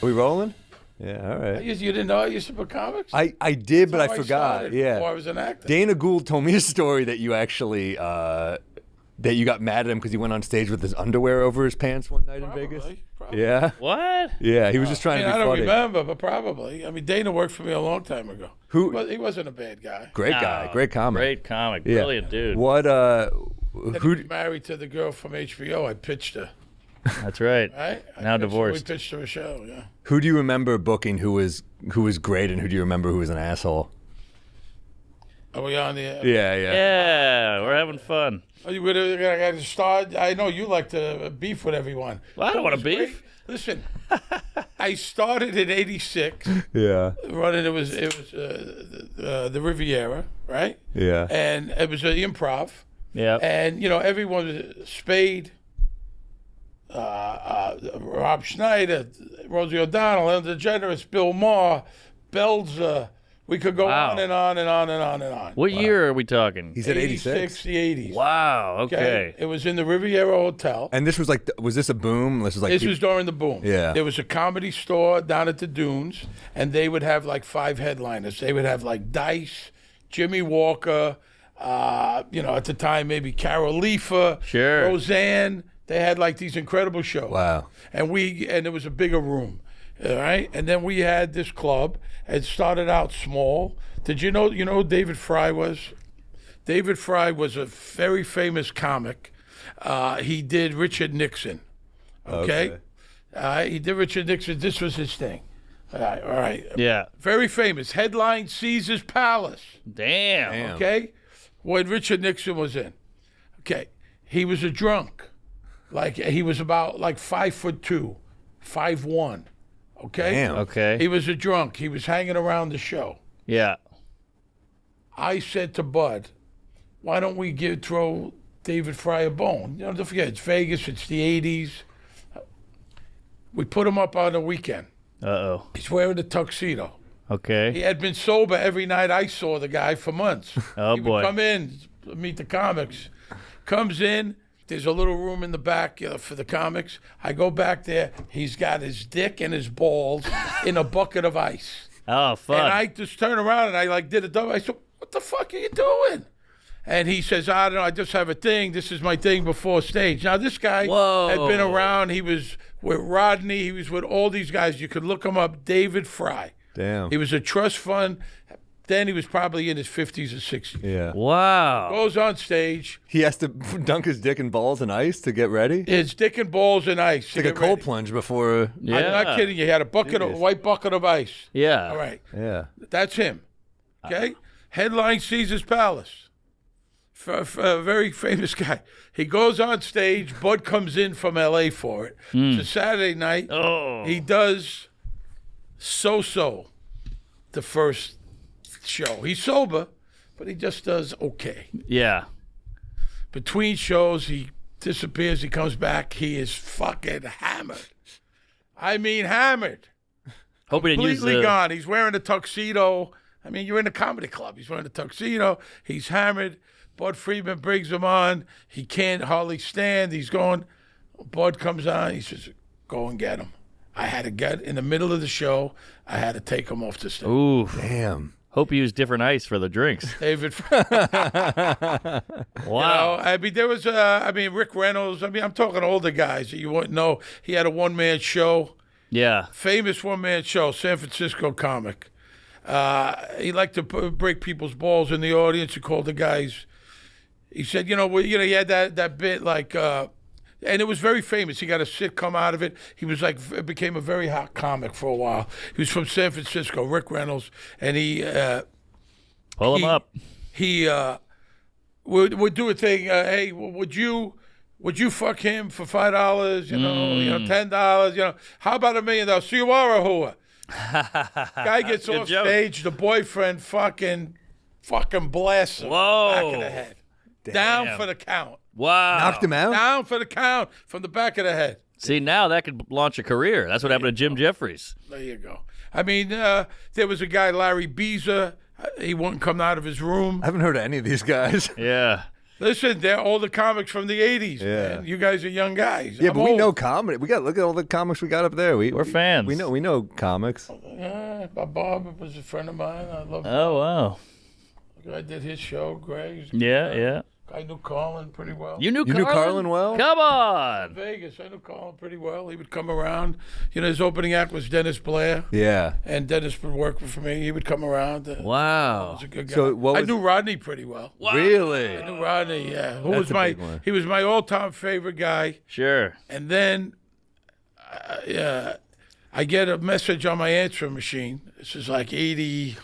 We rolling? Yeah, all right. You didn't know I used to put comics? I did, but I That's how forgot. started Yeah. Before I was an actor. Dana Gould told me a story that you actually that you got mad at him because he went on stage with his underwear over his pants one night in Vegas. Probably. Yeah. What? Yeah, he was just trying to be I don't funny. remember, but probably. I mean, Dana worked for me a long time ago. He wasn't a bad guy. Great guy, great comic. Great comic, Yeah. brilliant dude. What? And he was married to the girl from HBO. I pitched her. That's right. Right? Now divorced. We pitched her a show. Yeah. Who do you remember booking who was great, and who do you remember who was an asshole? Are we on the? Yeah. Yeah, we're having fun. Are you going to start? I know you like to beef with everyone. Well, I don't want to Great. beef. Listen, I started in '86. Yeah. Running, it was the Riviera, right? Yeah. And it was the Improv. Yeah. And everyone was Spade, Rob Schneider, Rosie O'Donnell, Ellen DeGeneres, Bill Maher, Belzer. We could go Wow. on and on and on and on and on. What year are we talking? He said 86. The 80s. Wow. Okay. It was in the Riviera Hotel. And this was like, was this a boom? This was like. This was during the boom. Yeah. There was a comedy store down at the Dunes, and they would have like 5 headliners. They would have like Dice, Jimmy Walker, at the time maybe Carol Leifer, Sure. Roseanne. They had like these incredible shows. Wow. And it was a bigger room, all right? And then we had this club. It started out small. Did you know who David Fry was? David Fry was a very famous comic. He did Richard Nixon. Okay. He did Richard Nixon. This was his thing. All right. Yeah. Very famous. Headline Caesar's Palace. Damn. Okay. When Richard Nixon was in. Okay. He was a drunk. Like he was about like 5'2", 5'1". Okay. Damn. Okay. He was a drunk. He was hanging around the show. Yeah. I said to Bud, why don't we throw David Fry a bone? Don't forget, it's Vegas, it's the 80s. We put him up on the weekend. Uh-oh. He's wearing a tuxedo. Okay. He had been sober every night I saw the guy for months. Oh, he boy. would come in, meet the comics. Comes in, there's a little room in the back for the comics. I go back there. He's got his dick and his balls in a bucket of ice. Oh, fun. And I just turned around and I did a double. I said, what the fuck are you doing? And he says, I don't know, I just have a thing. This is my thing before stage. Now, this guy had been around. He was with Rodney. He was with all these guys. You could look him up, David Fry. Damn. He was a trust fund. Then he was probably in his 50s or 60s. Yeah. Wow. Goes on stage. He has to dunk his dick in balls and ice to get ready. His dick and balls and ice. It's like a cold plunge before. Yeah. I'm not kidding you. He had a white bucket of ice. Yeah. All right. Yeah. That's him. Okay? Headline Caesar's Palace. A very famous guy. He goes on stage. Bud comes in from L.A. for it. It's a Saturday night. Oh. He does so-so the first show. He's sober, but he just does okay. Yeah. Between shows, he disappears. He comes back. He is fucking hammered. I mean, hammered. Hope he didn't use Completely the... gone. He's wearing a tuxedo. I mean, you're in a comedy club. He's wearing a tuxedo. He's hammered. Bud Friedman brings him on. He can't hardly stand. He's going. Bud comes on. He says, go and get him. I had to get in the middle of the show. I had to take him off the stage. Ooh. Damn. Hope you used different ice for the drinks. David. Wow. I mean, there was, Rick Reynolds. I mean, I'm talking older guys that you wouldn't know. He had a one-man show. Yeah. Famous one-man show, San Francisco comic. He liked to break people's balls in the audience. He called the guys. He said, he had that bit like, and it was very famous. He got a sitcom out of it. He was became a very hot comic for a while. He was from San Francisco, Rick Reynolds, and he Pull him up. He would do a thing. Hey, would you fuck him for $5? $10. How about $1 million? So you are a hooah. Guy gets off joke. stage. The boyfriend fucking blasts him Whoa. back of the head. Down for the count. Wow. Knocked him out? Down for the count from the back of the head. See, now that could launch a career. That's what happened to Jim Jeffries. There you go. I mean, there was a guy, Larry Beezer. He wouldn't come out of his room. I haven't heard of any of these guys. Yeah. Listen, they're all the comics from the 80s, Yeah. man. You guys are young guys. Yeah, I'm but we old. know comedy. We got look at all the comics we got up there. We're fans. We know comics. Yeah, Bob was a friend of mine. I love Oh, wow. I did his show, Greg. Yeah. I knew Carlin pretty well. You knew Carlin well? Come on. Vegas, I knew Carlin pretty well. He would come around. You know, his opening act was Dennis Blair, Yeah. and Dennis would work for me. He would come around. Wow. Was a good guy. So what I was- knew Rodney pretty well. Really? I knew Rodney, yeah. Who That's was a my? big one. He was my all-time favorite guy. Sure. And then, I get a message on my answering machine. This is like 88,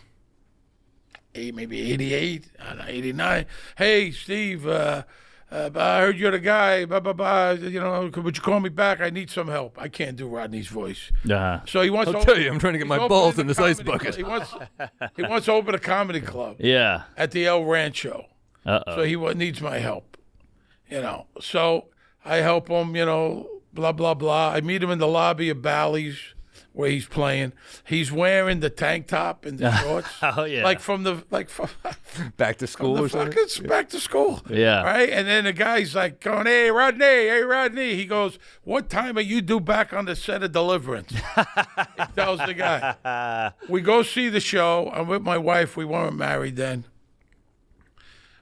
I don't know, 89. Hey, Steve, I heard you're the guy. Blah, blah, blah. You know, would you call me back? I need some help. I can't do Rodney's voice. Uh-huh. So he wants. I'll to tell you, I'm trying to get he's my opening balls the in this ice comedy bucket. club. He wants to open a comedy club Yeah. at the El Rancho. Uh-oh. So he needs my help, you know. So I help him, you know, blah, blah, blah. I meet him in the lobby of Bally's where he's playing. He's wearing the tank top and the shorts. Oh, yeah. Like from Back to school the or something? fucking back to school. Yeah. Right? And then the guy's like going, hey, Rodney. He goes, what time are you due back on the set of Deliverance? He tells the guy. We go see the show. I'm with my wife. We weren't married then.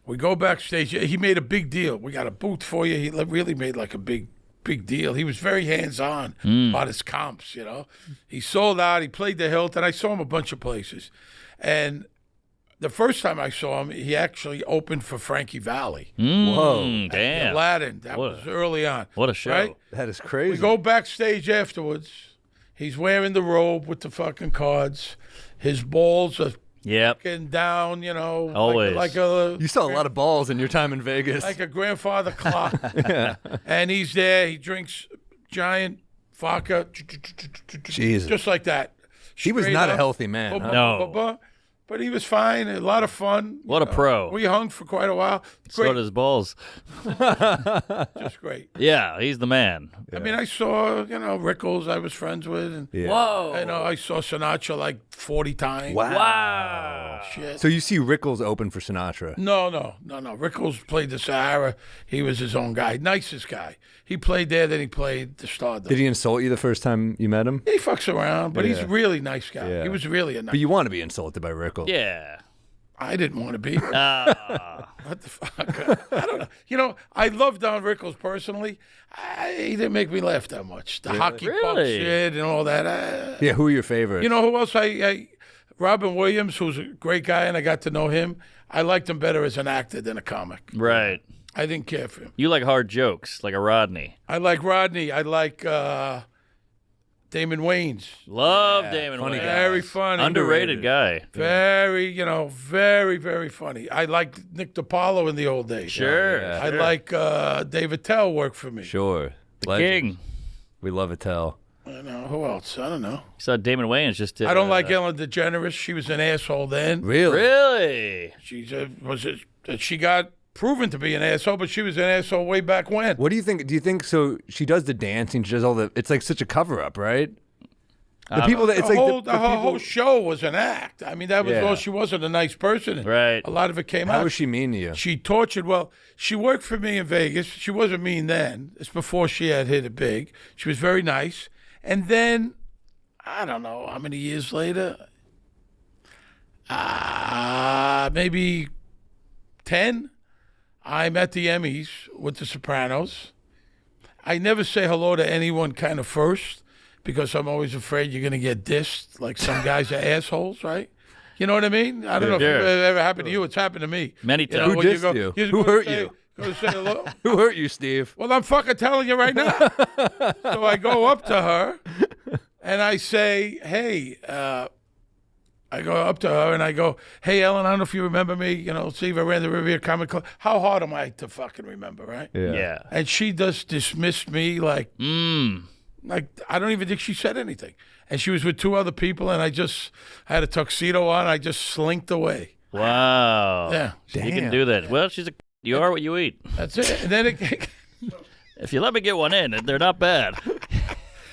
We go backstage. He made a big deal. We got a booth for you. He really made like a big deal. He was very hands-on about his comps, you know. He sold out. He played the Hilton. I saw him a bunch of places. And the first time I saw him, he actually opened for Frankie Valli. Whoa. Damn. Aladdin. That was early on. What a show. Right? That is crazy. We go backstage afterwards. He's wearing the robe with the fucking cards. His balls are Yep. fucking down, you know. Always. Like a You saw a lot of balls in your time in Vegas. like a grandfather clock. And he's there. He drinks giant vodka. Jesus. Just like that. He was Straight not a up. healthy man. Huh? No. But he was fine. A lot of fun. What a pro. We hung for quite a while. So Great. does balls. Just great. Yeah, he's the man. I mean, I saw, you know, Rickles I was friends with. And, Yeah. Whoa. you know, I saw Sinatra like 40 times. Wow. Shit. So you see Rickles open for Sinatra. No. Rickles played the Sahara. He was his own guy. Nicest guy. He played there, then he played the Stardust. Did he insult you the first time you met him? He fucks around, but he's a Yeah. really nice guy. Yeah. He was really a nice But you want to be insulted by Rickles. Yeah. I didn't want to be. Ah. What the fuck? I don't know. You know, I love Don Rickles personally. He didn't make me laugh that much. The hockey puck Really? shit and all that. Yeah, who are your favorites? You know who else? Robin Williams, who's a great guy, and I got to know him. I liked him better as an actor than a comic. Right. I didn't care for him. You like hard jokes, like a Rodney. I like Rodney. I like Damon Wayans. Love Damon funny Wayans. guy. Very funny. Underrated guy. Very, very, very funny. I like Nick DiPaolo in the old days. Sure. Yeah. I like David Tell worked for me. Sure. King. We love Attell. I know. Who else? I don't know. You saw Damon Wayans just did. I don't like Ellen DeGeneres. She was an asshole then. Really? Really? She got proven to be an asshole, but she was an asshole way back when. What do you think? Do you think so? She does the dancing. She does all the. It's like such a cover up, right? The people that it's The like whole, the her people. whole show was an act. I mean, that was Yeah. all. She wasn't a nice person. Right. A lot of it came How out. was she mean to you? She tortured. Well, she worked for me in Vegas. She wasn't mean then. It's before she had hit it big. She was very nice. And then, I don't know how many years later, maybe 10, I'm at the Emmys with the Sopranos. I never say hello to anyone kind of first because I'm always afraid you're going to get dissed, like some guys are assholes, right? You know what I mean? I don't know if Sure. it ever happened to you. It's happened to me. Many You know, times. Who when dissed you? just Who go hurt say- you? Go to say hello. Who hurt you, Steve? Well, I'm fucking telling you right now. So I go up to her and I say, hey, I go up to her and I go, hey, Ellen, I don't know if you remember me. You know, Steve, I ran the Riviera Comic Club. How hard am I to fucking remember, right? Yeah. And she just dismissed me like I don't even think she said anything. And she was with two other people and I had a tuxedo on. I just slinked away. Wow. Yeah. You can Damn. do that. Well, you are what you eat. That's it. And then If you let me get one in, they're not bad.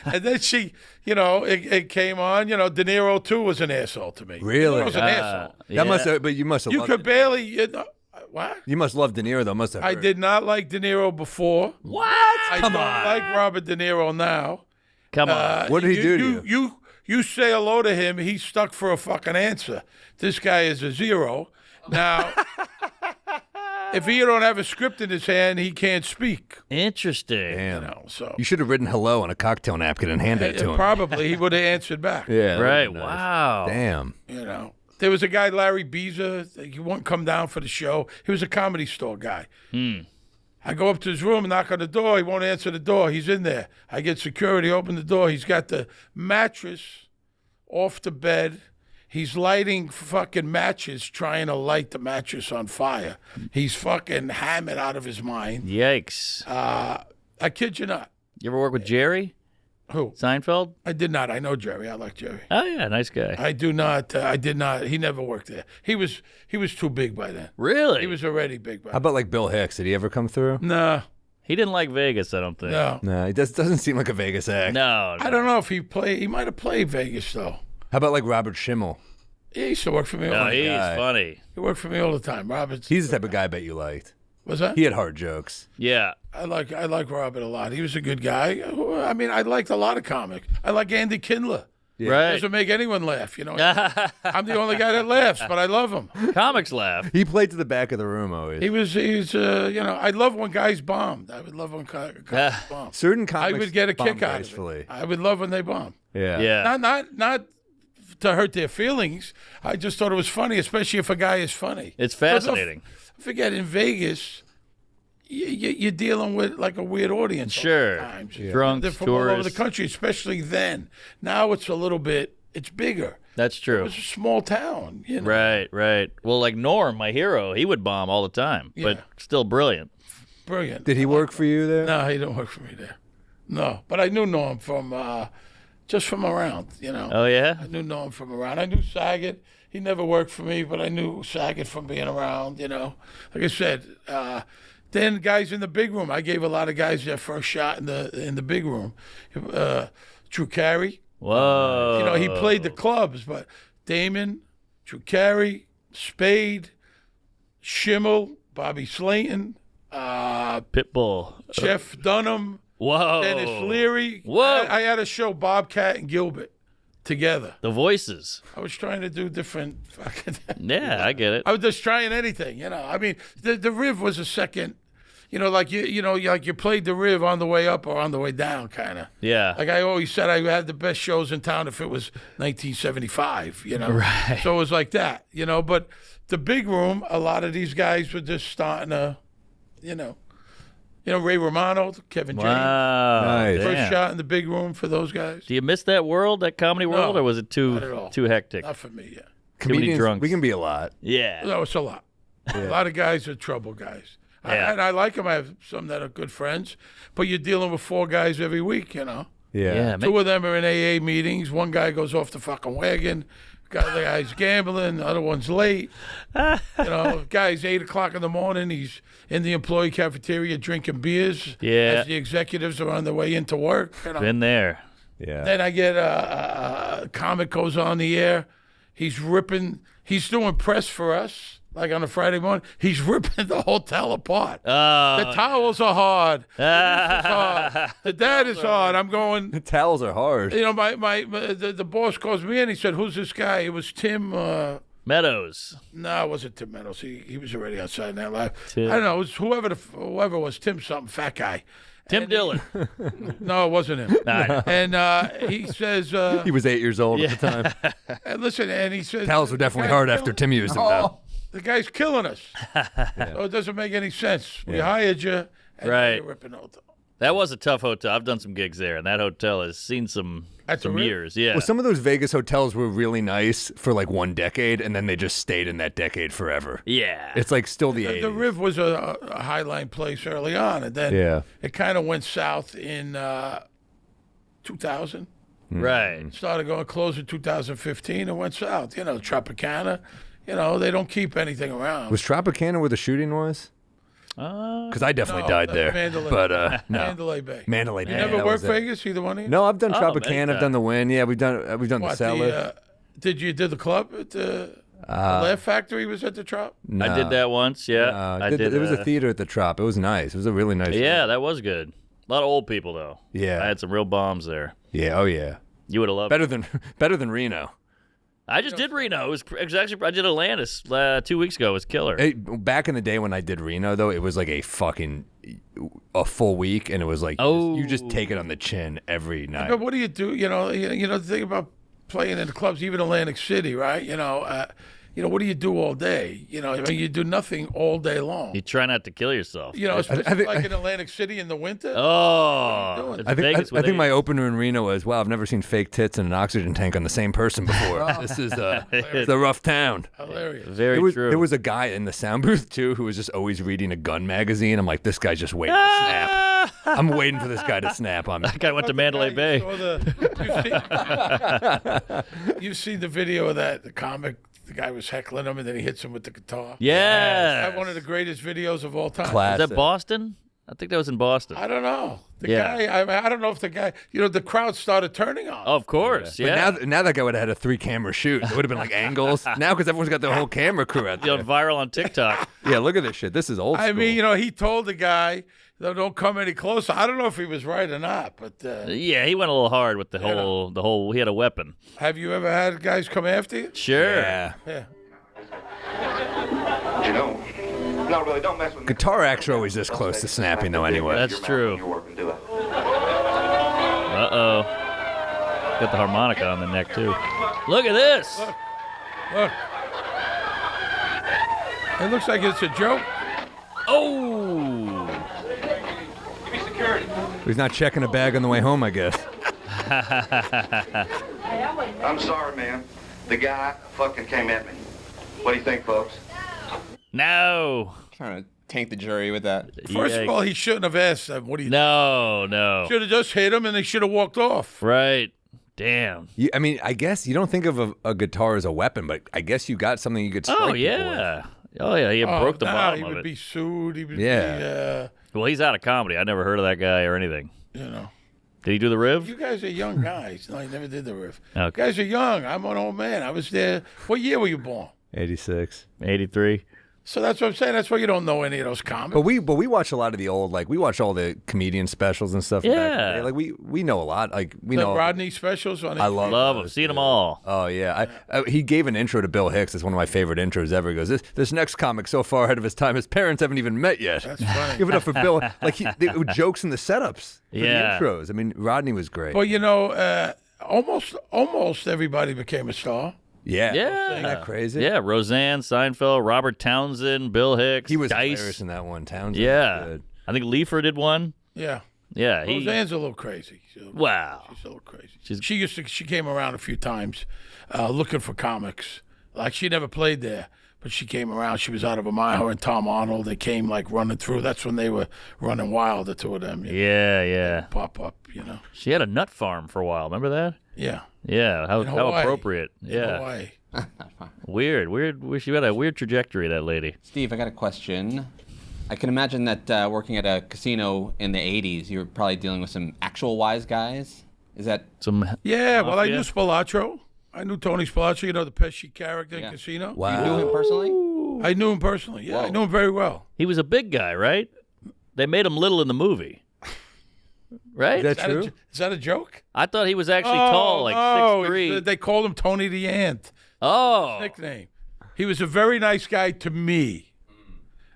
And then she, you know, it came on. You know, De Niro too was an asshole to me. Really? De Niro's an asshole. That must have. But you must have. You loved could it. barely. You know, What? You must love De Niro, though. Must have. I hurt. did not like De Niro before. What? I don't like Robert De Niro now. Come on. What did he do to you? You say hello to him, he's stuck for a fucking answer. This guy is a zero. Now, if he don't have a script in his hand, he can't speak. Interesting. Damn. So You should have written hello on a cocktail napkin and handed it to him. probably he would have answered back. Yeah. that Right. would've been nice. Wow. Damn. There was a guy, Larry Beezer. He wouldn't come down for the show. He was a Comedy Store guy. I go up to his room, knock on the door. He won't answer the door. He's in there. I get security, open the door. He's got the mattress off the bed. He's lighting fucking matches, trying to light the mattress on fire. He's fucking hammered out of his mind. Yikes. I kid you not. You ever work with Jerry Who? Seinfeld? I did not. I know Jerry. I like Jerry. Oh, yeah. Nice guy. I do not. I did not. He never worked there. He was too big by then. Really? He was already big by How about like Bill Hicks? Did he ever come through? No, He didn't like Vegas, I don't think. no. No, he doesn't seem like a Vegas act. No. I don't know if he played. He might have played Vegas though. How about like Robert Schimmel? He used to work for me. No, he's guy. funny. He worked for me all the time. Robert's. He's the type of guy I bet you liked. Was that? He had hard jokes. Yeah. I like Robert a lot. He was a good guy. I mean, I liked a lot of comics. I like Andy Kindler. Yeah. Right. Doesn't make anyone laugh, you know. I'm the only guy that laughs, but I love him. Comics laugh. He played to the back of the room always. He's I love when guys bombed. I would love when guys bombed. Certain I comics would get a bomb kick out of gracefully. it. I would love when they bombed. Yeah. Yeah. Not to hurt their feelings. I just thought it was funny, especially if a guy is funny. It's fascinating. Forget in Vegas, you're dealing with like a weird audience. Sure. Sometimes. Drunks, They're from all over the tourists. country, especially then. Now it's it's bigger. That's It true. was a small town, you know. Right, right. Well, like Norm, my hero, he would bomb all the time, Yeah. but still brilliant. Brilliant. Did he work for you there? No, he didn't work for me there. No, but I knew Norm from just from around, you know. Oh, yeah? I knew Norm from around. I knew Saget. He never worked for me, but I knew Saget from being around, you know. Like I said, then guys in the big room. I gave a lot of guys their first shot in the big room. Drew Carey. Whoa. You know, he played the clubs, but Damon, Drew Carey, Spade, Schimmel, Bobby Slayton, Pitbull. Jeff Dunham, Whoa. Dennis Leary. Whoa. I had a show, Bobcat and Gilbert, together. The voices. I was trying to do different fucking. Yeah, I get it. I was just trying anything, you know. I mean, the Riv was a second, you know, like you played the Riv on the way up or on the way down, kind of. Yeah. Like I always said, I had the best shows in town if it was 1975, you know. Right. So it was like that, you know. But the big room, a lot of these guys were just starting to, you know, Ray Romano, Kevin James. Wow. Nice. First Damn. shot in the big room for those guys. Do you miss that world, that comedy world, or was it not at all. too hectic? Not for me, yeah. Too many Comedians, drunks. we can be a lot. Yeah. No, it's a lot. A lot of guys are trouble guys. Yeah. And I like them. I have some that are good friends. But you're dealing with 4 guys every week, you know. Yeah. Yeah. 2 of them are in AA meetings. One guy goes off the fucking wagon. The guy's gambling. The other one's late. You know, guy's 8 o'clock in the morning. He's in the employee cafeteria drinking beers. Yeah. As the executives are on their way into work. You know. Been there. Yeah. Then I get a comic goes on the air. He's ripping. He's doing press for us, like on a Friday morning. He's ripping the hotel apart. The towels are hard. The this is hard. The dad is hard. I'm going. The towels are hard. You know, the boss calls me in. He said, "Who's this guy?" It was Tim. Meadows. No, it wasn't Tim Meadows. He was already on Saturday Night Live. Tim. I don't know. It was whoever was Tim something, fat guy. Tim Dillon. No, it wasn't him. Nah. And he says, He was 8 years old at the time. and listen, and he says, Towels were definitely hard after Tim used them, though. the guy's killing us. So it doesn't make any sense. We hired you, and Right. you're ripping out. That was a tough hotel. I've done some gigs there, and that hotel has seen some At the Ritz? years. Yeah. Well, some of those Vegas hotels were really nice for like 1 decade, and then they just stayed in that decade forever. yeah. It's like still the 80s. The Riv was a highline place early on, and then Yeah. it kind of went south in 2000. right. Started going close in 2015 and went south. You know, Tropicana. You know, they don't keep anything around. Was Tropicana where the shooting was? Because I definitely No, died that's there. Mandalay. But no. Mandalay Bay. Mandalay Bay. You never that worked was it. Vegas, either one of you? No, I've done Oh, Tropicana. many I've done the Win. Yeah, we've done the What, Cellar. did the club at the The Laugh Factory was at the Trop? No. I did that once. Yeah, I did. There was a theater at the Trop. It was nice. It was a really nice. Yeah, that was good. A lot of old people though. Yeah. I had some real bombs there. Yeah. Oh yeah. You would have loved it. Better than Reno. I just did Reno. It was actually I did Atlantis 2 weeks ago. It was killer. Back in the day when I did Reno, though, it was like a full week, and it was like you just take it on the chin every night. But what do? You know the thing about playing in the clubs, even Atlantic City, right? What do you do all day? You do nothing all day long. You try not to kill yourself. Especially like in Atlantic City in the winter. Oh, What it's I Vegas with think age. my opener in Reno was, wow, I've never seen fake tits and an oxygen tank on the same person before. This is it's a rough town. Hilarious. Very true. There was a guy in the sound booth, too, who was just always reading a gun magazine. I'm like, this guy's just waiting to snap. I'm waiting for this guy to snap on me. That guy went to Mandalay Bay. You've seen the video of the comic. The guy was heckling him, and then he hits him with the guitar. Yeah. That's one of the greatest videos of all time. Classic. Is that Boston? I think that was in Boston. I don't know. The Yeah. guy, I don't know if the guy, the crowd started turning on him. Of course, yeah. But now that guy would have had a 3-camera shoot. It would have been like angles. Now, because everyone's got their whole camera crew out You there. know, viral on TikTok. Yeah, look at this shit. This is old school. I mean, he told the guy, don't come any closer. I don't know if he was right or not, but Yeah, he went a little hard with the whole. He had a weapon. have you ever had guys come after you? Sure. Yeah. Yeah. No, really, don't mess with me. Guitar acts are always this close to snapping, though, anyway. That's true. You're working, do it. Uh-oh. Got the harmonica on the neck, too. Look at this. Look. It looks like it's a joke. Oh. He's not checking a bag on the way home, I guess. I'm sorry, man. The guy fucking came at me. What do you think, folks? No. Trying to taint the jury with that. First of all, he shouldn't have asked them. What do you No. Should have just hit him, and they should have walked off. Right. Damn. I mean, I guess you don't think of a guitar as a weapon, but I guess you got something you could strike Oh, people with. yeah. Oh, yeah. He broke the bottom he of would it. be sued. He would be, Well, he's out of comedy. I never heard of that guy or anything. Did he do the riff? You guys are young guys. No, he never did the riff. Okay. You guys are young. I'm an old man. I was there. What year were you born? 86. 83. So that's what I'm saying. That's why you don't know any of those comics. But we watch a lot of the old, like, we watch all the comedian specials and stuff. Back in the Yeah. day. Like, we know a lot. Like, we the know. Rodney specials on I love Love him. Seen them all. Oh, yeah. He gave an intro to Bill Hicks. It's one of my favorite intros ever. He goes, this next comic so far ahead of his time, his parents haven't even met yet. That's funny. Give it up for Bill. Like, they were jokes in the setups for Yeah. the intros. I mean, Rodney was great. Well, almost everybody became a star. Yeah. Yeah. Isn't that crazy? Yeah, Roseanne, Seinfeld, Robert Townsend, Bill Hicks, He was Dice. hilarious in that one. Townsend. Yeah. Was good. I think Leifer did one. Yeah. Yeah. Roseanne's a little crazy. Wow. She's a little crazy. She's- She came around a few times looking for comics. Like, she never played there, but she came around. She was out of a mile. Her and Tom Arnold, they came like running through. That's when they were running wild, the two of them. Yeah. Pop up, She had a nut farm for a while. Remember that? Yeah. Yeah. How Hawaii. appropriate. In Yeah. Hawaii. Weird. She had a weird trajectory, that lady. Steve, I got a question. I can imagine that working at a casino in the 80s, you were probably dealing with some actual wise guys. Is that Some. Yeah, well, I Mafia? knew Spilotro. I knew Tony Spilotro, the Pesci character in Yeah. Casino. you knew him personally? I knew him personally. Yeah, I Whoa. knew him very well. He was a big guy, right? They made him little in the movie. Right? Is that true? Is that a joke? I thought he was actually tall, like no, 6'3". They called him Tony the Ant. Oh. Nickname. He was a very nice guy to me.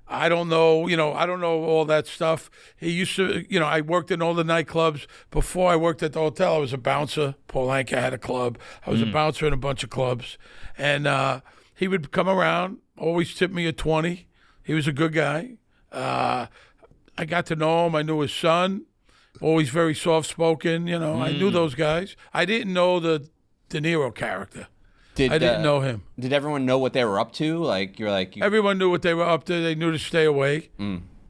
I don't know, I don't know all that stuff. He used to, I worked in all the nightclubs. Before I worked at the hotel, I was a bouncer. Paul Anka had a club. I was a bouncer in a bunch of clubs. And he would come around, always tip me a 20. He was a good guy. I got to know him. I knew his son. Always very soft-spoken, I knew those guys. I didn't know the De Niro character. I didn't know him. Did everyone know what they were up to? Like, you're like... Everyone knew what they were up to. They knew to stay away.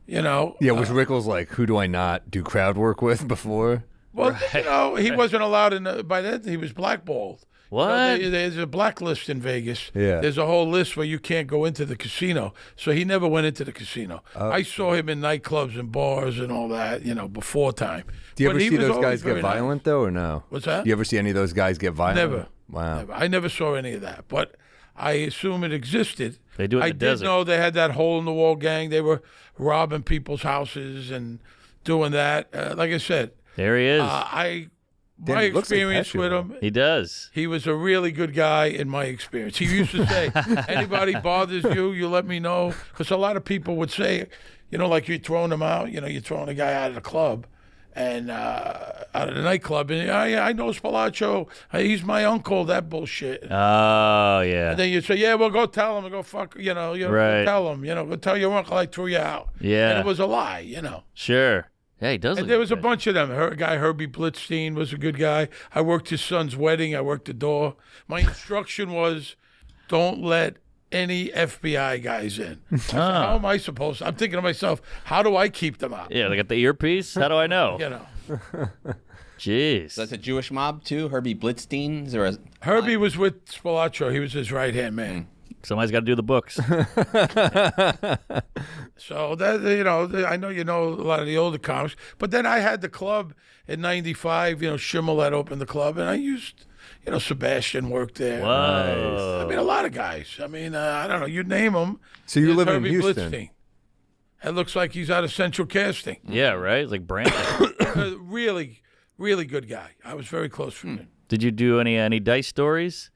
Yeah, was Rickles like, who do I not do crowd work with before? Well, he wasn't allowed by then. He was blackballed. What? There's a blacklist in Vegas. Yeah. There's a whole list where you can't go into the casino. So he never went into the casino. I saw him in nightclubs and bars and all that, before time. Do you But ever he see was those always guys get very nice. violent, though, or no? What's that? Do you ever see any of those guys get violent? Never. Wow. Never. I never saw any of that. But I assume it existed. They do it in I the did desert. know they had that hole-in-the-wall gang. They were robbing people's houses and doing that. Like I said, There he is. my Damn, looks like experience Pesci, with though. him, He does. he was a really good guy in my experience. He used to say, anybody bothers you, you let me know. Because a lot of people would say, like you're throwing them out, you're throwing a guy out of the club and out of the nightclub. And I know Spalaccio. He's my uncle, that bullshit. Oh, yeah. And then you say, yeah, well, go tell him, go fuck, Right. go tell him, go tell your uncle I threw you out. Yeah. And it was a lie, Sure. Yeah, he does. And there was a bunch of them. Guy Herbie Blitzstein was a good guy. I worked his son's wedding. I worked the door. My instruction was, don't let any FBI guys in. I said, how am I supposed to? I'm thinking to myself, how do I keep them out? Yeah, they got the earpiece. How do I know? Jeez. So that's a Jewish mob too. Herbie Blitzstein. Is there a Herbie was with Spalaccio. He was his right-hand man. Somebody's got to do the books. So that I know you know a lot of the older comics, but then I had the club in '95. Schimmel had opened the club, and I used, Sebastian worked there. Whoa. I mean, a lot of guys. I mean, I don't know. You name them. So you live in Herbie Houston. Blitzstein. It looks like he's out of Central Casting. Yeah, right? It's like Brandon. Really, really good guy. I was very close with him. Did you do any Dice stories?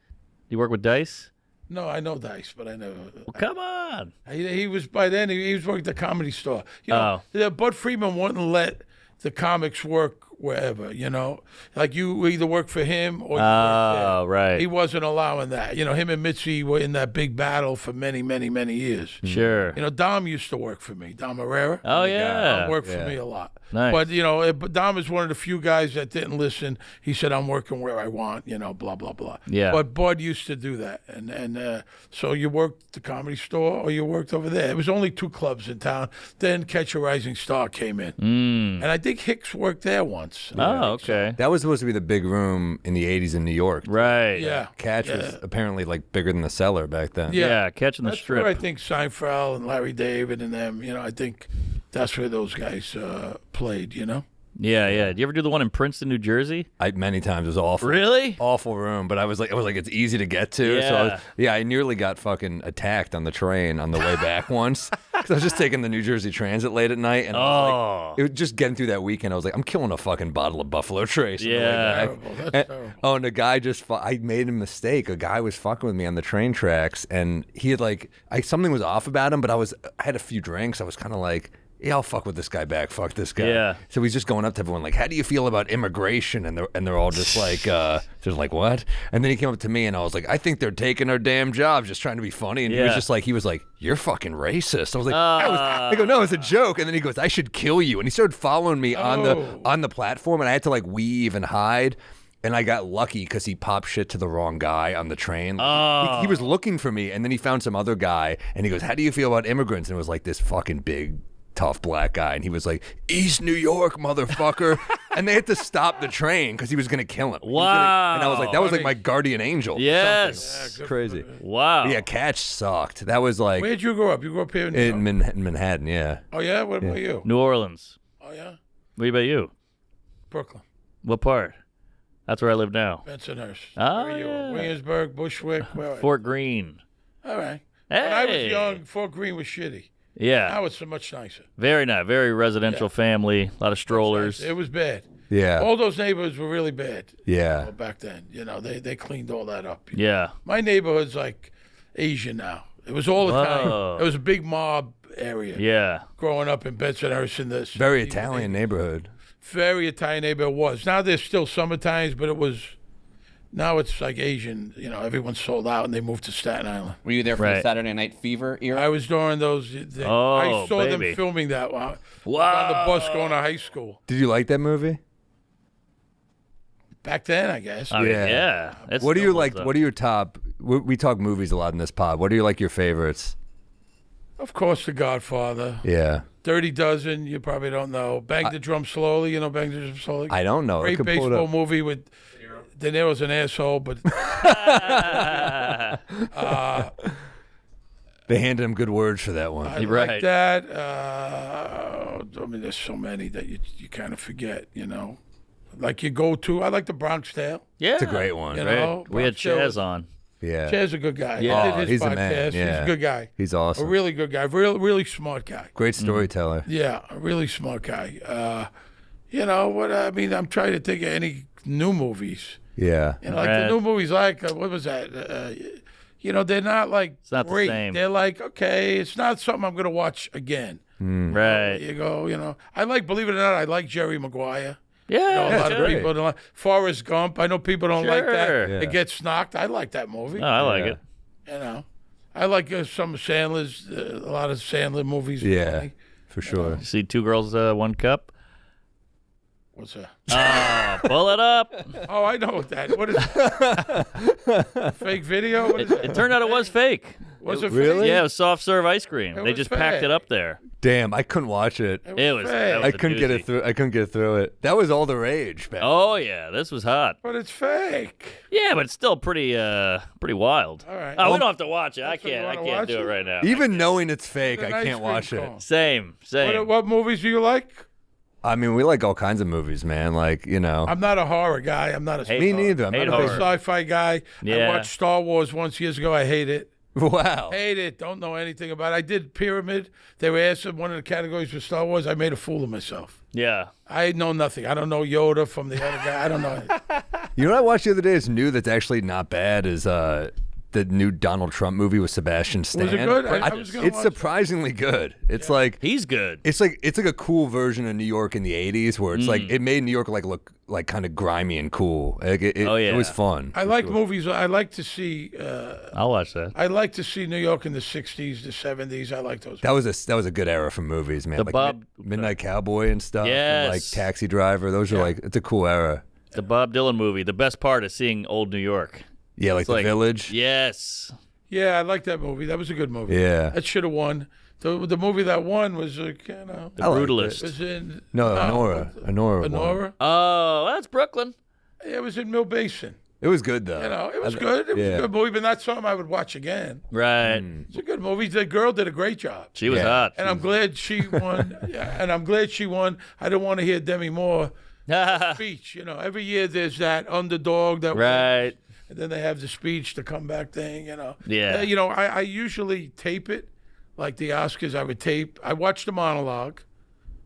You work with Dice? No, I know Dice, but I never. Well, come on. He was by then. He was working at the Comedy Store. Oh. Bud Friedman wouldn't let the comics work wherever. Like you either work for him or you work there. Oh, right. He wasn't allowing that. Him and Mitzi were in that big battle for many, many, many years. Sure. Dom used to work for me. Dom Herrera. Oh, yeah. Dom worked for me a lot. Nice. But Dom is one of the few guys that didn't listen. He said, I'm working where I want, blah, blah, blah. Yeah. But Bud used to do that. And so you worked the Comedy Store or you worked over there. It was only 2 clubs in town. Then Catch a Rising Star came in. And I think Hicks worked there once. Oh, okay. That was supposed to be the big room in the 80s in New York. Right. Yeah. Catch was apparently like bigger than the Cellar back then. Yeah, catching the That's strip. where I think Seinfeld and Larry David and them, I think that's where those guys played, Yeah, yeah. Did you ever do the one in Princeton, New Jersey? Many times it was awful. Really? Awful room, but I was like, it's easy to get to. So I nearly got fucking attacked on the train on the way back once. Because I was just taking the New Jersey Transit late at night, and I was like, it was just getting through that weekend. I was like, I'm killing a fucking bottle of Buffalo Trace. on the way Yeah. back. That's And- terrible. Oh, and the guy I made a mistake. A guy was fucking with me on the train tracks, and he had something was off about him, but I had a few drinks. I was kind of like, yeah, I'll fuck with this guy back. Fuck this guy. Yeah. So he's just going up to everyone like, how do you feel about immigration? And they're all just like, just like, what? And then he came up to me and I was like, I think they're taking our damn jobs, just trying to be funny. And he was like, you're fucking racist. I was like, I go, no, it's a joke. And then he goes, I should kill you. And he started following me on the platform, and I had to weave and hide. And I got lucky because he popped shit to the wrong guy on the train. He was looking for me, and then he found some other guy, and he goes, how do you feel about immigrants? And it was like this fucking big, tough black guy, and he was like, East New York, motherfucker. And they had to stop the train because he was going to kill him. Wow. And I was like, that was like my guardian angel. Yes. Something. It's crazy. Wow. Yeah, Catch sucked. That was like Where'd you grow up? You grew up here in Manhattan, yeah. Oh, yeah? What about you? New Orleans. Oh, yeah? What about you? Brooklyn. What part? That's where I live now. Bensonhurst. Oh, Where are you? yeah. Williamsburg, Bushwick. Where are you? Fort Greene. All right. When I was Hey. young, Fort Greene was shitty. Yeah. Now it's so much nicer. Very nice. Very residential family. A lot of strollers. It was bad. Yeah. All those neighborhoods were really bad. Yeah. Back then, they cleaned all that up. Yeah. My neighborhood's like Asian now. It was all Italian. Whoa. It was a big mob area. Yeah. Growing up in Bensonhurst in this Very Italian neighborhood. very Italian neighborhood was. Now there's still some Italians, but now it's like Asian. Everyone's sold out and they moved to Staten Island. Were you there for Right. the Saturday Night Fever era? I was during those. Oh, I saw baby. them filming that while Wow. on the bus going to high school. Did you like that movie? Back then, I guess. I mean, Yeah. yeah. It's What do you still like? holds up. What are your top? We talk movies a lot in this pod. What are your favorites? Of course, The Godfather. Yeah. Dirty Dozen, you probably don't know. Bang the Drum Slowly, Bang the Drum Slowly? I don't know. I Great could pull it baseball up. movie with De Niro's an asshole, but They handed him good words for that one. I You're like right. that. There's so many that you kind of forget, Like you go to, I like the Bronx Tale. Yeah. It's a great one. You Right. know, We had Bronx Tale Chaz was- on. Yeah. Chad's a good guy. Yeah. He did his He's a podcast. man. Yeah. He's a good guy. He's A awesome. really good guy. Really smart guy. Great storyteller. Yeah, a really smart guy. You know what I mean? I'm trying to think of any new movies. Yeah. You know, like the new movies, like what was that? You know, they're not like not the great. same. They're like, okay, it's not something I'm gonna watch again. Right. You go, you know, I like, believe it or not, I like Jerry Maguire. Yeah. You know, a lot of great. people don't like Forrest Gump. I know people don't like that. Sure. Yeah. It gets knocked. I like that movie. Oh, I like Yeah. it. You know, I like some of Sandler's, a lot of Sandler movies. are Yeah. funny. For sure. See Two Girls, One Cup? What's that? Pull it up. Oh, I know what that. What is it? Fake video? What is It that? turned out it was fake. Was it Really? fake? Yeah, it was soft serve ice cream. It They was just packed fake. it up there. Damn, I couldn't watch it. It was. That was I a couldn't get doozy. it through. I couldn't get through it. That was all the rage back. Oh yeah, this was hot. But it's fake. Yeah, but it's still pretty wild. All right. Oh, we don't have to watch it. I That's what you can't. I wanna can't watch do it it? right now. Even knowing it's fake, An I ice can't cream watch it. cone. Same. What movies do you like? I mean, we like all kinds of movies, man. Like, you know. I'm not a horror guy. I'm not a Hate Me horror. neither. I'm Hate not a I'm big- a sci-fi guy. Yeah. I watched Star Wars once years ago. I hate it. Wow. Hate it. Don't know anything about it. I did Pyramid. They were asked in one of the categories for Star Wars. I made a fool of myself. Yeah. I know nothing. I don't know Yoda from the other guy. I don't know anything. You know what I watched the other day is new that's actually not bad is the new Donald Trump movie with Sebastian Stan. Was it good? I was gonna it's watch it. surprisingly good. It's like He's good. it's like a cool version of New York in the 80s where it's like it made New York like look like kind of grimy and cool. Like it was fun. I like movies. I like to see. I'll watch that. I like to see New York in the '60s, the '70s. I like those. That was a good era for movies, man. The like Bob- Midnight Cowboy and stuff. And like Yes. Taxi Driver. Those are like it's a cool era. The Bob Dylan movie. The best part is seeing old New York. Yeah, like It's The like- Village. Yes. Yeah, I like that movie. That was a good movie. Yeah. That should have won. The movie that won was you know. The I liked Brutalist. Was in No, Honora. won. Honora. Oh, that's Brooklyn. It was in Mill Basin. It was good though. You know, it was good. It was a good movie, but not something I would watch again. Right. It's a good movie. The girl did a great job. She was Yeah. hot. And I'm glad she won. Yeah, and I'm glad she won. I don't want to hear Demi Moore speech. You know, every year there's that underdog that wins, Right. and then they have the speech, the comeback thing. You know. Yeah. You know, I usually tape it, like the Oscars. I would tape. I watched the monologue,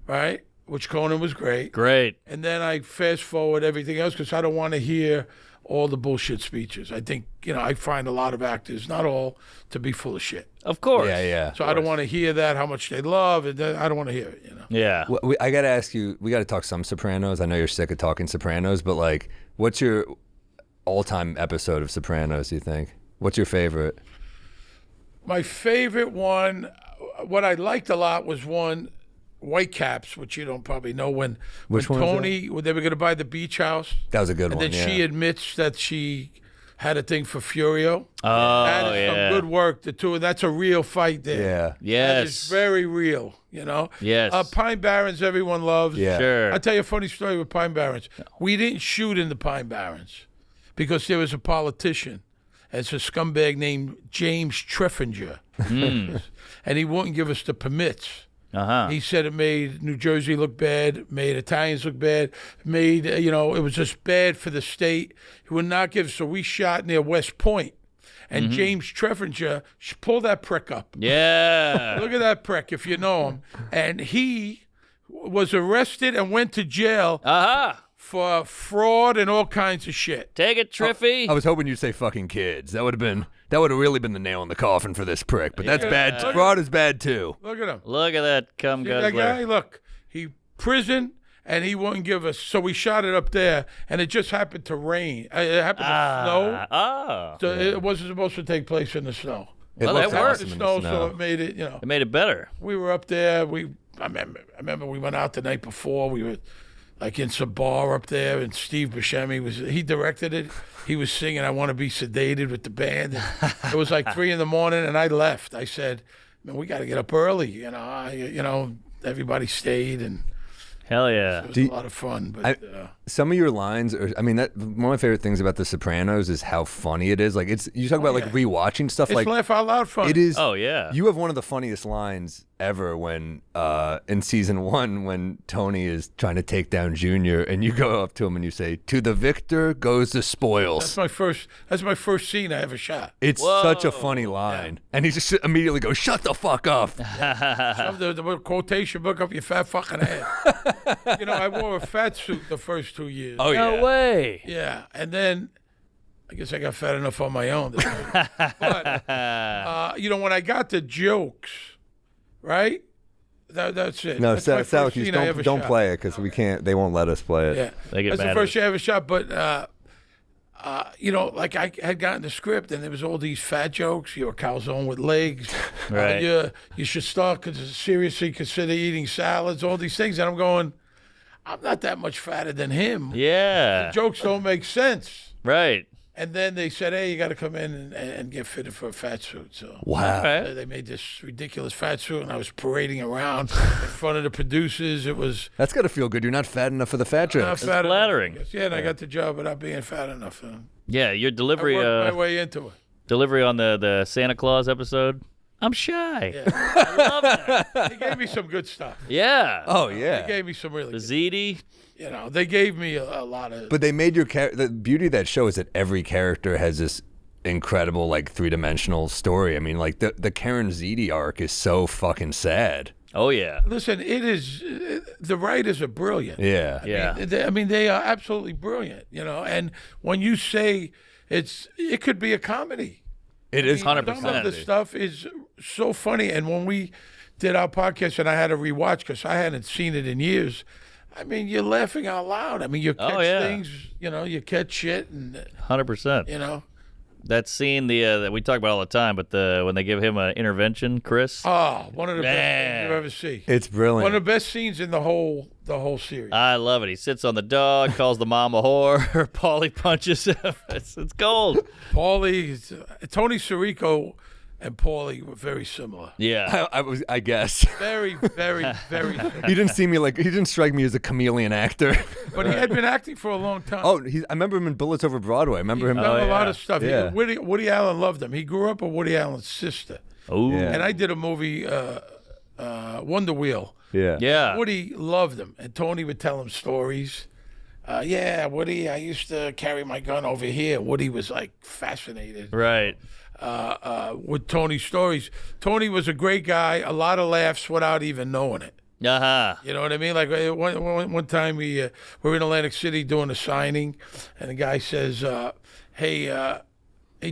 right, which Conan was great, Great. and then I fast forward everything else because I don't want to hear all the bullshit speeches. I think I find a lot of actors, not all, to be full of shit. Of course. Yeah. So I don't want to hear that, how much they love, and then I don't want to hear it, Yeah. I got to ask you, we got to talk some Sopranos. I know you're sick of talking Sopranos, but like, what's your all-time episode of Sopranos, do you think? What's your favorite? My favorite one, what I liked a lot was one, Whitecaps, which you don't probably know, when Which one was Tony, when they were going to buy the beach house, That was a good and one, then yeah. she admits that she had a thing for Furio. Oh, That is yeah. some good work, the two. That's a real fight there. Yeah. That is Yes. very real, Yes. Pine Barrens, everyone loves. Yeah. Sure. I'll tell you a funny story with Pine Barrens. We didn't shoot in the Pine Barrens because there was a politician. It's a scumbag named James Treffinger. And he wouldn't give us the permits. Uh-huh. He said it made New Jersey look bad, made Italians look bad, made, it was just bad for the state. He would not give, so we shot near West Point. And James Treffinger, pull that prick up. Yeah. Look at that prick, if you know him. And he was arrested and went to jail Aha. for fraud and all kinds of shit. Take it, Triffy. I was hoping you'd say fucking kids. That would have really been the nail in the coffin for this prick. But that's bad. Fraud is bad too. Look at him. Look at that cum See that guy? guzzler. Look, he prison, and he wouldn't give us. So we shot it up there, and it just happened to rain. It happened to snow. Oh. So it wasn't supposed to take place in the snow. It Well, looks that works. awesome The in snow, the so snow. it made it. It made it better. We were up there. I remember we went out the night before. We were like in some bar up there, and Steve Buscemi he directed it. He was singing "I Want to Be Sedated" with the band. And it was like 3 a.m, and I left. I said, "Man, we got to get up early." Everybody stayed, and Hell yeah. it was a lot of fun. But Some of your lines are, one of my favorite things about The Sopranos is how funny it is. Like you talk about like rewatching stuff it's like laugh out loud fun. it is. Oh, yeah. You have one of the funniest lines ever when in season 1 when Tony is trying to take down Junior, and you go up to him and you say, "To the victor goes the spoils." That's my first scene I ever shot. It's such a funny line, and he just immediately goes, "Shut the fuck up." Shove the quotation book up your fat fucking head. I wore a fat suit the first 2 years. Oh yeah. No way. Yeah, and then I guess I got fat enough on my own. But when I got the jokes, right? That's it. No, that's my first Syracuse, scene I ever don't shot. play it because we can't. They won't let us play it. Yeah, They get that's mad the at first us. shit I ever shot. But like I had gotten the script, and there was all these fat jokes. You're a calzone with legs. Right. You should start seriously consider eating salads. All these things, and I'm going. I'm not that much fatter than him. Yeah. Jokes don't make sense. Right. And then they said, "Hey, you got to come in and get fitted for a fat suit." So Wow. Right. they made this ridiculous fat suit, and I was parading around in front of the producers. It was That's got to feel good. You're not fat enough for the fat not jokes. fat flattering. enough, I guess. Yeah, and I got the job without being fat enough. Yeah, your I delivery worked my way into it. delivery on the Santa Claus episode. I'm shy. Yeah. I love that. They gave me some good stuff. Yeah. Oh They yeah. gave me some really The good. ZD. They gave me a lot of. But they made the beauty of that show is that every character has this incredible like 3-dimensional story. I mean, like the Karen Ziti arc is so fucking sad. Oh yeah. Listen, it is. The writers are brilliant. Yeah. Yeah. They are absolutely brilliant. And when you say it could be a comedy. It is 100%. Some of the stuff is so funny. And when we did our podcast, and I had to rewatch because I hadn't seen it in years. I mean, you're laughing out loud. I mean, you catch things. You catch shit, and 100%. That scene that we talk about all the time, but when they give him an intervention, Chris. Oh, one of the best Man. things you ever see. It's brilliant. One of the best scenes in the whole series. I love it. He sits on the dog, calls the mom a whore. Paulie punches him. It's gold. Paulie, Tony Sirico, and Paulie were very similar. Yeah. I guess. Very, very, very. He didn't strike me as a chameleon actor. But he had been acting for a long time. Oh, I remember him in Bullets Over Broadway. I remember him. He's done a lot yeah. of stuff. Yeah. Woody Allen loved him. He grew up with Woody Allen's sister. Ooh. Yeah. And I did a movie, Wonder Wheel. Yeah. Yeah. Woody loved him, and Tony would tell him stories. Yeah, Woody, I used to carry my gun over here. Woody was like fascinated Right. with Tony's stories. Tony was a great guy, a lot of laughs without even knowing it. Uh-huh. You know what I mean? Like one time we were in Atlantic City doing a signing, and the guy says, hey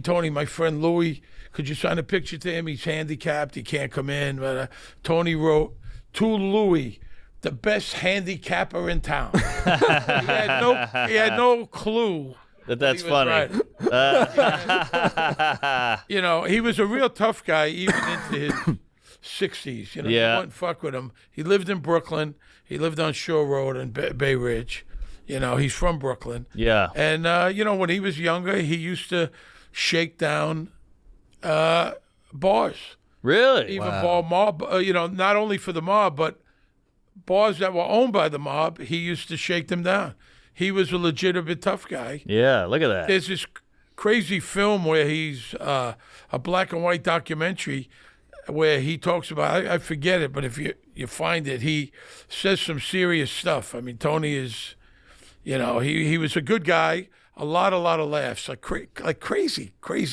Tony, my friend Louie, could you sign a picture to him? He's handicapped, he can't come in. But Tony wrote, to Louie, the best handicapper in town. He had no clue. That's he was funny. right. He was a real tough guy, even into his 60s. You wouldn't fuck with him. He lived in Brooklyn. He lived on Shore Road in Bay Ridge. He's from Brooklyn. Yeah. And, when he was younger, he used to shake down bars. Really? Even bar mob, not only for the mob, but bars that were owned by the mob, he used to shake them down. He was a legitimate tough guy. Yeah, look at that. There's this crazy film where he's a black and white documentary where he talks about, I forget it, but if you find it, he says some serious stuff. I mean, Tony is, he was a good guy, a lot of laughs, like crazy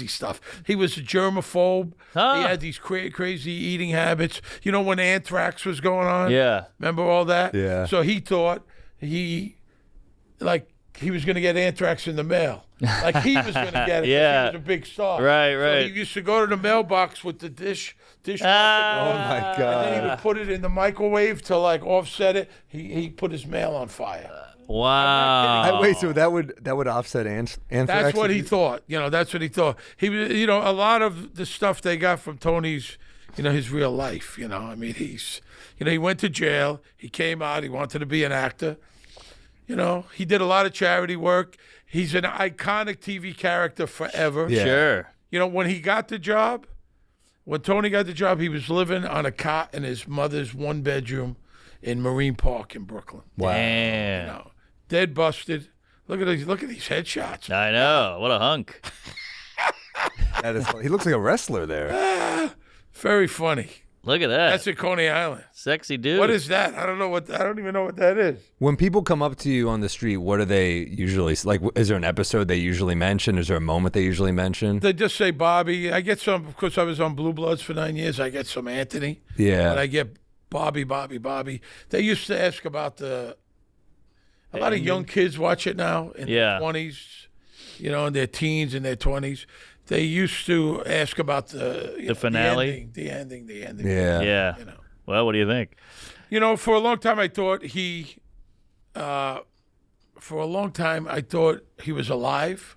stuff. He was a germaphobe. Huh. He had these crazy eating habits. When anthrax was going on? Yeah. Remember all that? Yeah. So he thought he was going to get anthrax in the mail. Like he was going to get it. Yeah. He was a big star. Right. So he used to go to the mailbox with the dish. Oh my And then he God. would put it in the microwave to like offset it. He put his mail on fire. Wow. Wait, so that would offset anthrax? That's what he thought. That's what he thought. He was, a lot of the stuff they got from Tony's, his real life. I mean, he went to jail. He came out. He wanted to be an actor. He did a lot of charity work. He's an iconic TV character forever. Yeah. Sure. When he got the job, when Tony got the job, he was living on a cot in his mother's one-bedroom in Marine Park in Brooklyn. Wow. Damn. Dead busted. Look at these headshots. I know. What a hunk. He looks like a wrestler there. Very funny. Look at that. That's at Coney Island. Sexy dude. What is that? I don't even know what that is. When people come up to you on the street, what do they usually like? Is there an episode they usually mention? Is there a moment they usually mention? They just say Bobby. I get some, of course, I was on Blue Bloods for 9 years. I get some Anthony. Yeah. But I get Bobby. They used to ask about a lot of young kids watch it now in their 20s, in their teens and their 20s. They used to ask about the finale, the ending. Yeah. Well, what do you think? For a long time I thought he was alive,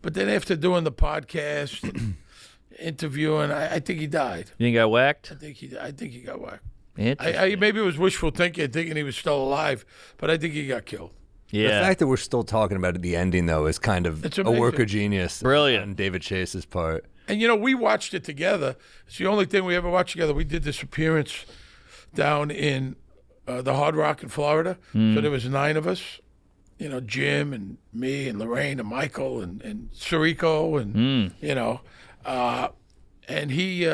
but then after doing the podcast, interviewing, I think he died. You think he got whacked? I think he got whacked. Interesting. Maybe it was wishful thinking he was still alive, but I think he got killed. Yeah. The fact that we're still talking about it, the ending, though, is kind of a work of genius. Brilliant. On David Chase's part. And, we watched it together. It's the only thing we ever watched together. We did this appearance down in the Hard Rock in Florida. So there was 9 of us, Jim and me and Lorraine and Michael and Sirico and, and he...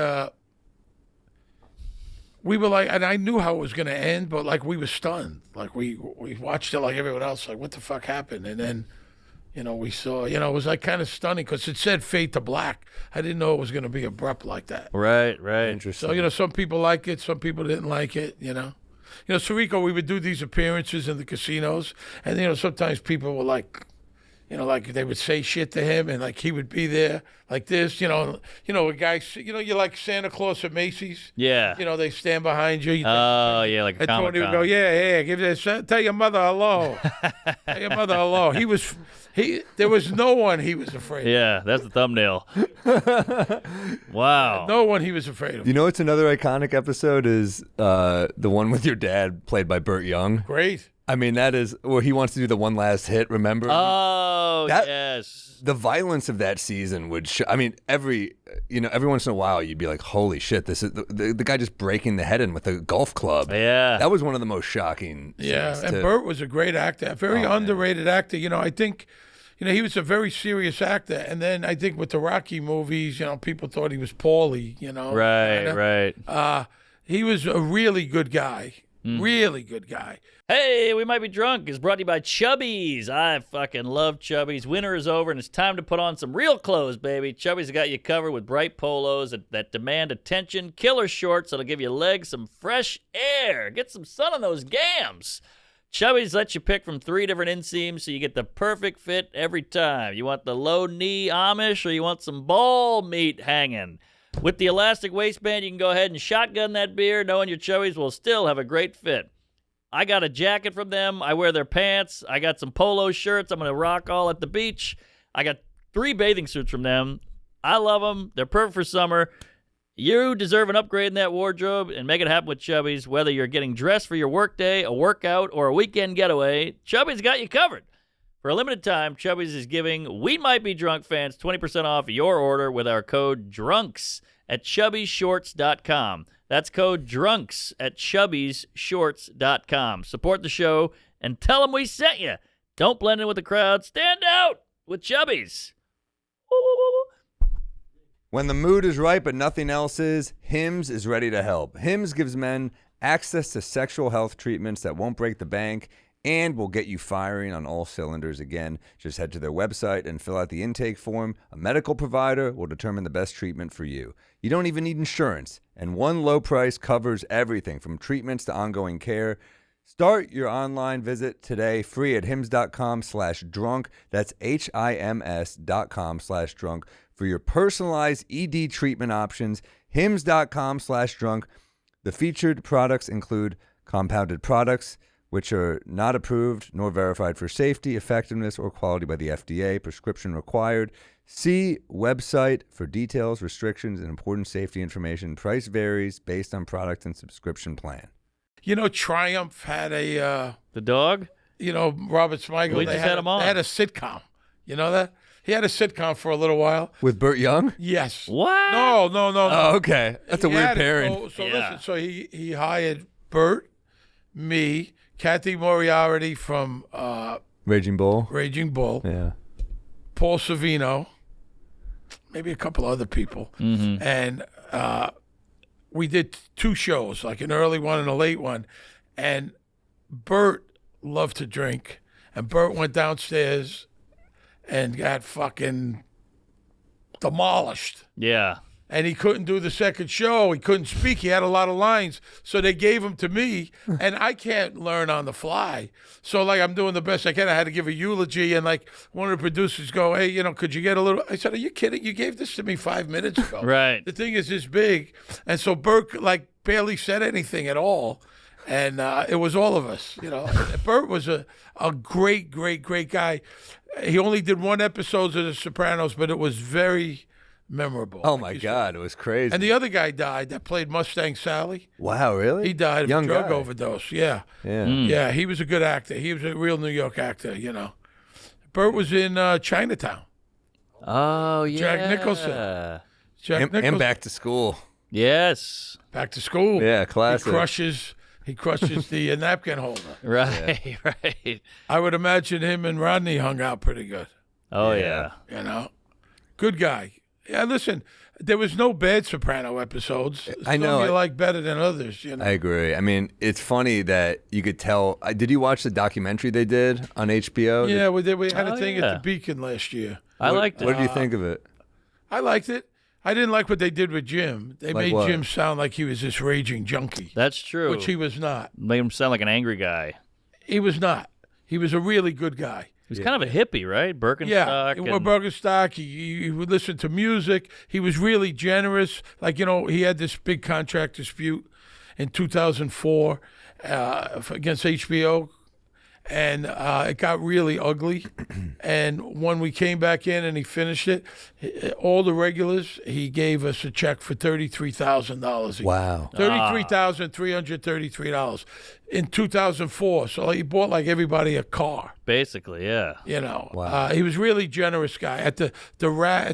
we were like, and I knew how it was going to end, but like we were stunned. Like we watched it like everyone else, like what the fuck happened? And then, we saw, it was like kind of stunning because it said fade to black. I didn't know it was going to be abrupt like that. Right. Interesting. So, some people like it, some people didn't like it, Sirico, we would do these appearances in the casinos, and, sometimes people were like, like they would say shit to him, and like he would be there like this, a guy, you're like Santa Claus at Macy's. Yeah. They stand behind you. Yeah, like a and Tony would Comic-Con. go, yeah, give this, tell your mother hello. Tell your mother hello. There was no one he was afraid of. Yeah, that's the thumbnail. Wow. No one he was afraid of. What's another iconic episode is the one with your dad, played by Bert Young. Great. I mean, that is where he wants to do the one last hit, remember? Oh, yes. The violence of that season would every once in a while you'd be like, holy shit, this is the guy just breaking the head in with a golf club. Yeah. That was one of the most shocking Yeah, scenes and Bert was a great actor, a very underrated actor. I think, he was a very serious actor. And then I think with the Rocky movies, people thought he was Paulie, Right. He was a really good guy. Really good guy. Hey, We Might Be Drunk is brought to you by Chubbies. I fucking love Chubbies. Winter is over, and it's time to put on some real clothes, baby. Chubbies got you covered with bright polos that demand attention, killer shorts that'll give your legs some fresh air. Get some sun on those gams. Chubbies lets you pick from 3 different inseams so you get the perfect fit every time. You want the low-knee Amish or you want some ball meat hanging? With the elastic waistband, you can go ahead and shotgun that beer, knowing your Chubbies will still have a great fit. I got a jacket from them. I wear their pants. I got some polo shirts I'm going to rock all at the beach. I got 3 bathing suits from them. I love them. They're perfect for summer. You deserve an upgrade in that wardrobe, and make it happen with Chubbies. Whether you're getting dressed for your workday, a workout, or a weekend getaway, Chubbies got you covered. For a limited time, Chubbies is giving We Might Be Drunk fans 20% off your order with our code DRUNKS at chubbyshorts.com. That's code DRUNKS at chubbyshorts.com. Support the show and tell them we sent you. Don't blend in with the crowd. Stand out with Chubbies. When the mood is right but nothing else is, Hims is ready to help. Hims gives men access to sexual health treatments that won't break the bank and will get you firing on all cylinders again. Just head to their website and fill out the intake form. A medical provider will determine the best treatment for you. You don't even need insurance, and one low price covers everything from treatments to ongoing care. Start your online visit today free at hims.com/drunk. That's HIMS.com/drunk for your personalized ED treatment options. Hims.com/drunk. The featured products include compounded products, which are not approved nor verified for safety, effectiveness, or quality by the FDA. Prescription required. See website for details, restrictions, and important safety information. Price varies based on product and subscription plan. Triumph had a... The dog? Robert Smigel. We just had him on. They had a sitcom. You know that? He had a sitcom for a little while. With Bert Young? Yes. What? No. Oh, okay. That's a weird pairing. Listen, so he hired Bert, me, Kathy Moriarty from Raging Bull. Yeah. Paul Savino, maybe a couple other people. Mm-hmm. And we did 2 shows, like an early one and a late one. And Bert loved to drink. And Bert went downstairs and got fucking demolished. Yeah. And he couldn't do the second show. He couldn't speak. He had a lot of lines. So they gave him to me, and I can't learn on the fly. So, like, I'm doing the best I can. I had to give a eulogy, and, like, one of the producers go, hey, you know, could you get a little... I said, are you kidding? You gave this to me 5 minutes ago. Right. The thing is this big. And so Bert, like, barely said anything at all. And it was all of us, you know. Bert was a great, great, great guy. He only did 1 episode of The Sopranos, but it was very... memorable. Oh my God, it was crazy. And the other guy died that played Mustang Sally. Wow, really? He died of Young a drug guy. overdose. Yeah. Yeah. Yeah, he was a good actor. He was a real New York actor, you know. Bert was in Chinatown. Oh, yeah. Jack Nicholson. Jack And Nicholson. Back to School. Yes. Back to school. Yeah, classic. He crushes the napkin holder. Right, right. I would imagine him and Rodney hung out pretty good, Oh, yeah. you know. Good guy. Yeah, listen, there was no bad Soprano episodes. I know. Some you like better than others, you know. I agree. I mean, it's funny that you could tell. Did you watch the documentary they did on HBO? Yeah, we had a Oh, thing yeah. at the Beacon last year. I liked it. What did you think of it? I liked it. I didn't like what they did with Jim. They Like made what? Jim sound like he was this raging junkie, That's true. which he was not. Made him sound like an angry guy. He was not. He was a really good guy. He was kind of a hippie, right? Birkenstock. Yeah, he wore Birkenstock. He would listen to music. He was really generous. Like, you know, he had this big contract dispute in 2004 against HBO, and it got really ugly. And when we came back in and he finished it, all the regulars, he gave us a check for $33,000 a year. Wow. $33,333 in 2004. So he bought like everybody a car. Basically, yeah. You know, Wow. he was really generous guy. At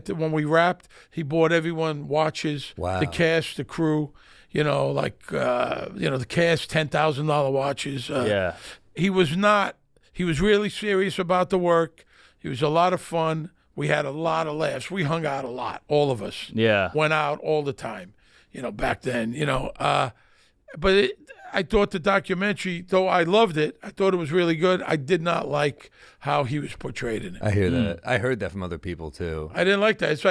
when we wrapped, he bought everyone watches. Wow. The cast, the crew. You know, like the cast, $10,000 watches. Yeah. He was not. He was really serious about the work. He was a lot of fun. We had a lot of laughs. We hung out a lot. All of us. Yeah. Went out all the time. You know, back then. You know, but I thought the documentary, though I loved it, I thought it was really good. I did not like how he was portrayed in it. I hear that. I heard that from other people too. I didn't like that. It's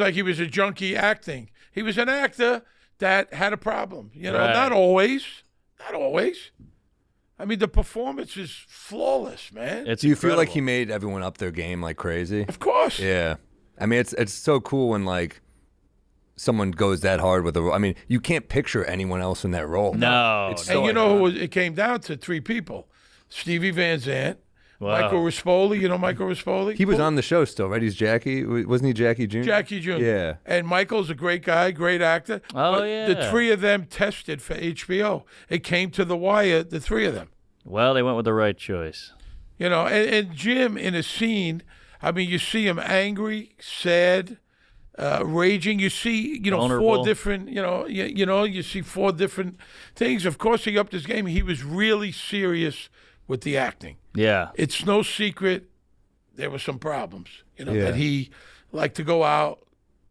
like he was a junkie acting. He was an actor that had a problem. You know, Right. not always. I mean, the performance is flawless, man. It's Do you feel like incredible. he made everyone up their game like crazy? Of course. Yeah. I mean, it's so cool when like someone goes that hard with a role. I mean, you can't picture anyone else in that role. No. It's And so you know, iconic. it came down to 3 people: Stevie Van Zandt, Wow. Michael Rispoli. You know Michael Rispoli? He was on the show still, right? He's Jackie. Wasn't he Jackie Jr.? Jackie Jr. Yeah. And Michael's a great guy, great actor. Oh, But yeah. The 3 of them tested for HBO. It came to the wire, the 3 of them. Well, they went with the right choice. You know, and Jim in a scene, I mean, you see him angry, sad, raging. You see, you know, Vulnerable. 4 different, you see 4 different things. Of course, he upped his game. He was really serious with the acting. Yeah. It's no secret there were some problems, you know, Yeah. that he liked to go out,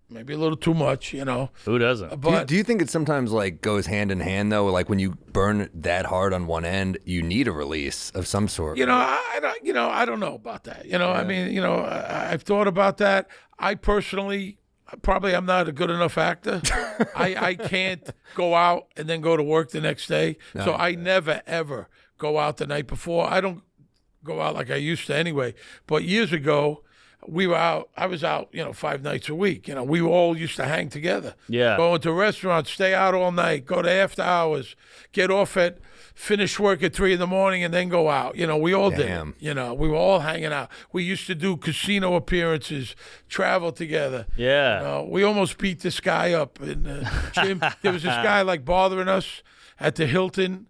maybe a little too much, you know. Who doesn't? But Do you think it sometimes like goes hand in hand though? Like when you burn that hard on one end, you need a release of some sort. you know, I don't know about that. You know, I mean, you know, I've thought about that. I personally, probably I'm not a good enough actor. I can't go out and then go to work the next day. So I never, ever go out the night before. I don't go out like I used to anyway. But years ago, we were out. I was out, 5 nights a week. You know, we all used to hang together. Yeah. Go into restaurants, stay out all night, go to after hours, get off finish work at 3 a.m, and then go out. You know, we all Damn. did. You know, we were all hanging out. We used to do casino appearances, travel together. Yeah. We almost beat this guy up. And Jim, there was this guy like bothering us at the Hilton,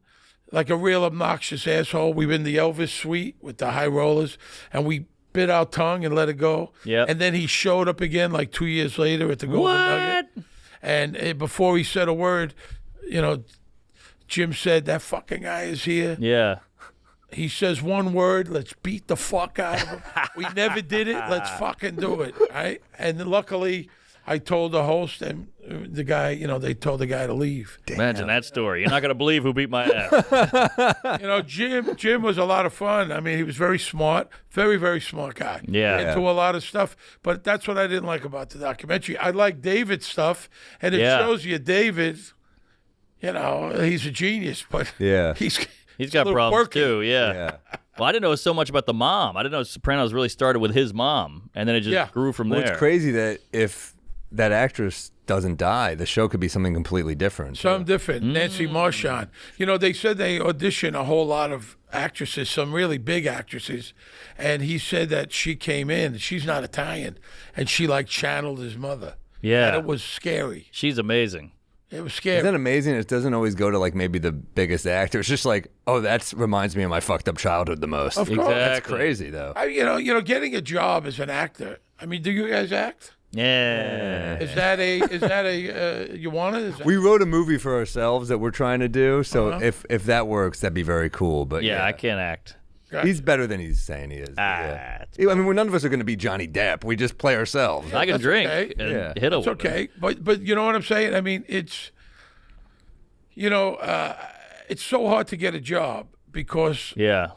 like a real obnoxious asshole. We were in the Elvis suite with the high rollers, and we bit our tongue and let it go. Yep. And then he showed up again like 2 years later at the Golden Nugget. And before he said a word, Jim said, "That fucking guy is here." Yeah. He says one word, let's beat the fuck out of him. We never did it. Let's fucking do it, right? And luckily, I told the host and the guy, they told the guy to leave. Imagine that story. You're not going to believe who beat my ass. Jim was a lot of fun. I mean, he was very smart, very, very smart guy. Yeah. Into a lot of stuff. But that's what I didn't like about the documentary. I like David's stuff, and it shows you David, he's a genius, but he's got problems quirky. too, yeah. Well, I didn't know so much about the mom. I didn't know Sopranos really started with his mom, and then it just grew from there. It's crazy that if that actress doesn't die, the show could be something completely different. Something different. Nancy Marchand. They said they auditioned a whole lot of actresses, some really big actresses, and he said that she came in, she's not Italian, and she channeled his mother. Yeah. And it was scary. She's amazing. It was scary. Isn't that amazing? It doesn't always go to maybe the biggest actor. It's just that reminds me of my fucked up childhood the most. Of course. Exactly. That's crazy though. Getting a job as an actor. I mean, do you guys act? Yeah. Is that a you want it? We wrote a movie for ourselves that we're trying to do. So if that works, that'd be very cool. But Yeah, I can't act. he's better than he's saying he is. I mean, none of us are going to be Johnny Depp. We just play ourselves. I can that's drink okay. and hit a It's okay, but you know what I'm saying? I mean, it's it's so hard to get a job because there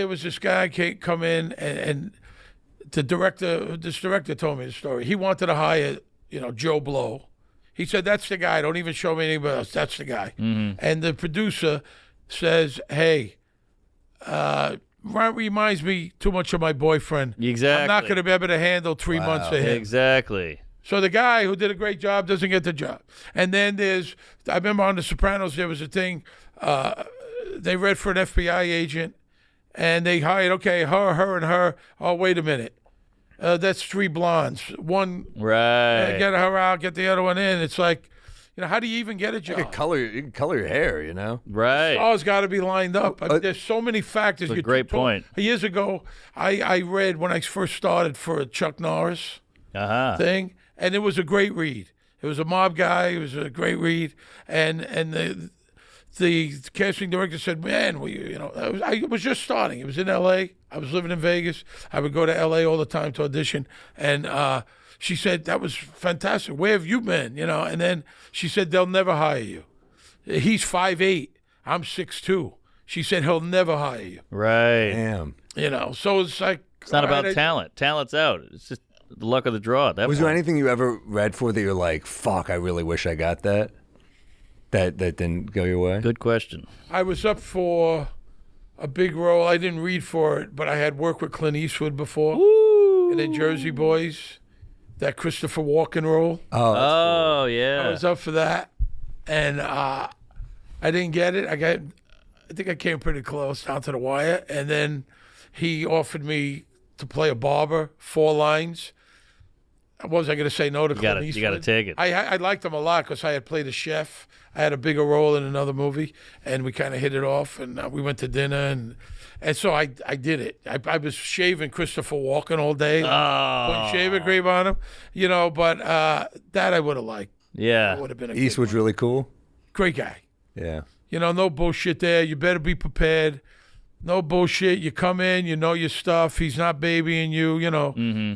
was this guy come in and this director told me the story. He wanted to hire Joe Blow. He said, "That's the guy. Don't even show me anybody else. That's the guy." Mm-hmm. And the producer says, "Hey, reminds me too much of my boyfriend. Exactly. I'm not going to be able to handle 3 months of him." Exactly. So the guy who did a great job doesn't get the job. And then I remember on The Sopranos, there was a thing, they read for an FBI agent, and they hired, her, and her. Oh, wait a minute. That's 3 blondes. One, Right. get her out, get the other one in. It's like, how do you even get a job? You can color your hair, Right. Oh, it's got to be lined up. I mean, there's so many factors. That's a great point. Years ago, I read when I first started for a Chuck Norris thing, and it was a great read. It was a mob guy. It was a great read, and the casting director said, "Man, I was just starting. It was in L.A. I was living in Vegas. I would go to L.A. all the time to audition, and she said that was fantastic. Where have you been? And then she said they'll never hire you. He's 5'8". I'm 6'2". She said he'll never hire you. Right. Damn. So it's like It's not about talent. Talent's out. It's just the luck of the draw. Was there anything you ever read for that you're like, fuck, I really wish I got that? That didn't go your way? Good question. I was up for a big role. I didn't read for it, but I had worked with Clint Eastwood before. Woo! And then Jersey Boys, that Christopher Walken role. Oh, I yeah. was up for that, and I didn't get it. I think I came pretty close down to the wire, and then he offered me to play a barber, 4 lines. What was I going to say no to Clint Eastwood? You got to take it. I liked him a lot because I had played a chef. I had a bigger role in another movie, and we kind of hit it off, and we went to dinner, and so I did it. I was shaving Christopher Walken all day. Putting shaving cream on him, but that I would have liked. Yeah. Would have been a Eastwood's really cool. great guy. Yeah. No bullshit there. You better be prepared. No bullshit. You come in, you know your stuff. He's not babying you. You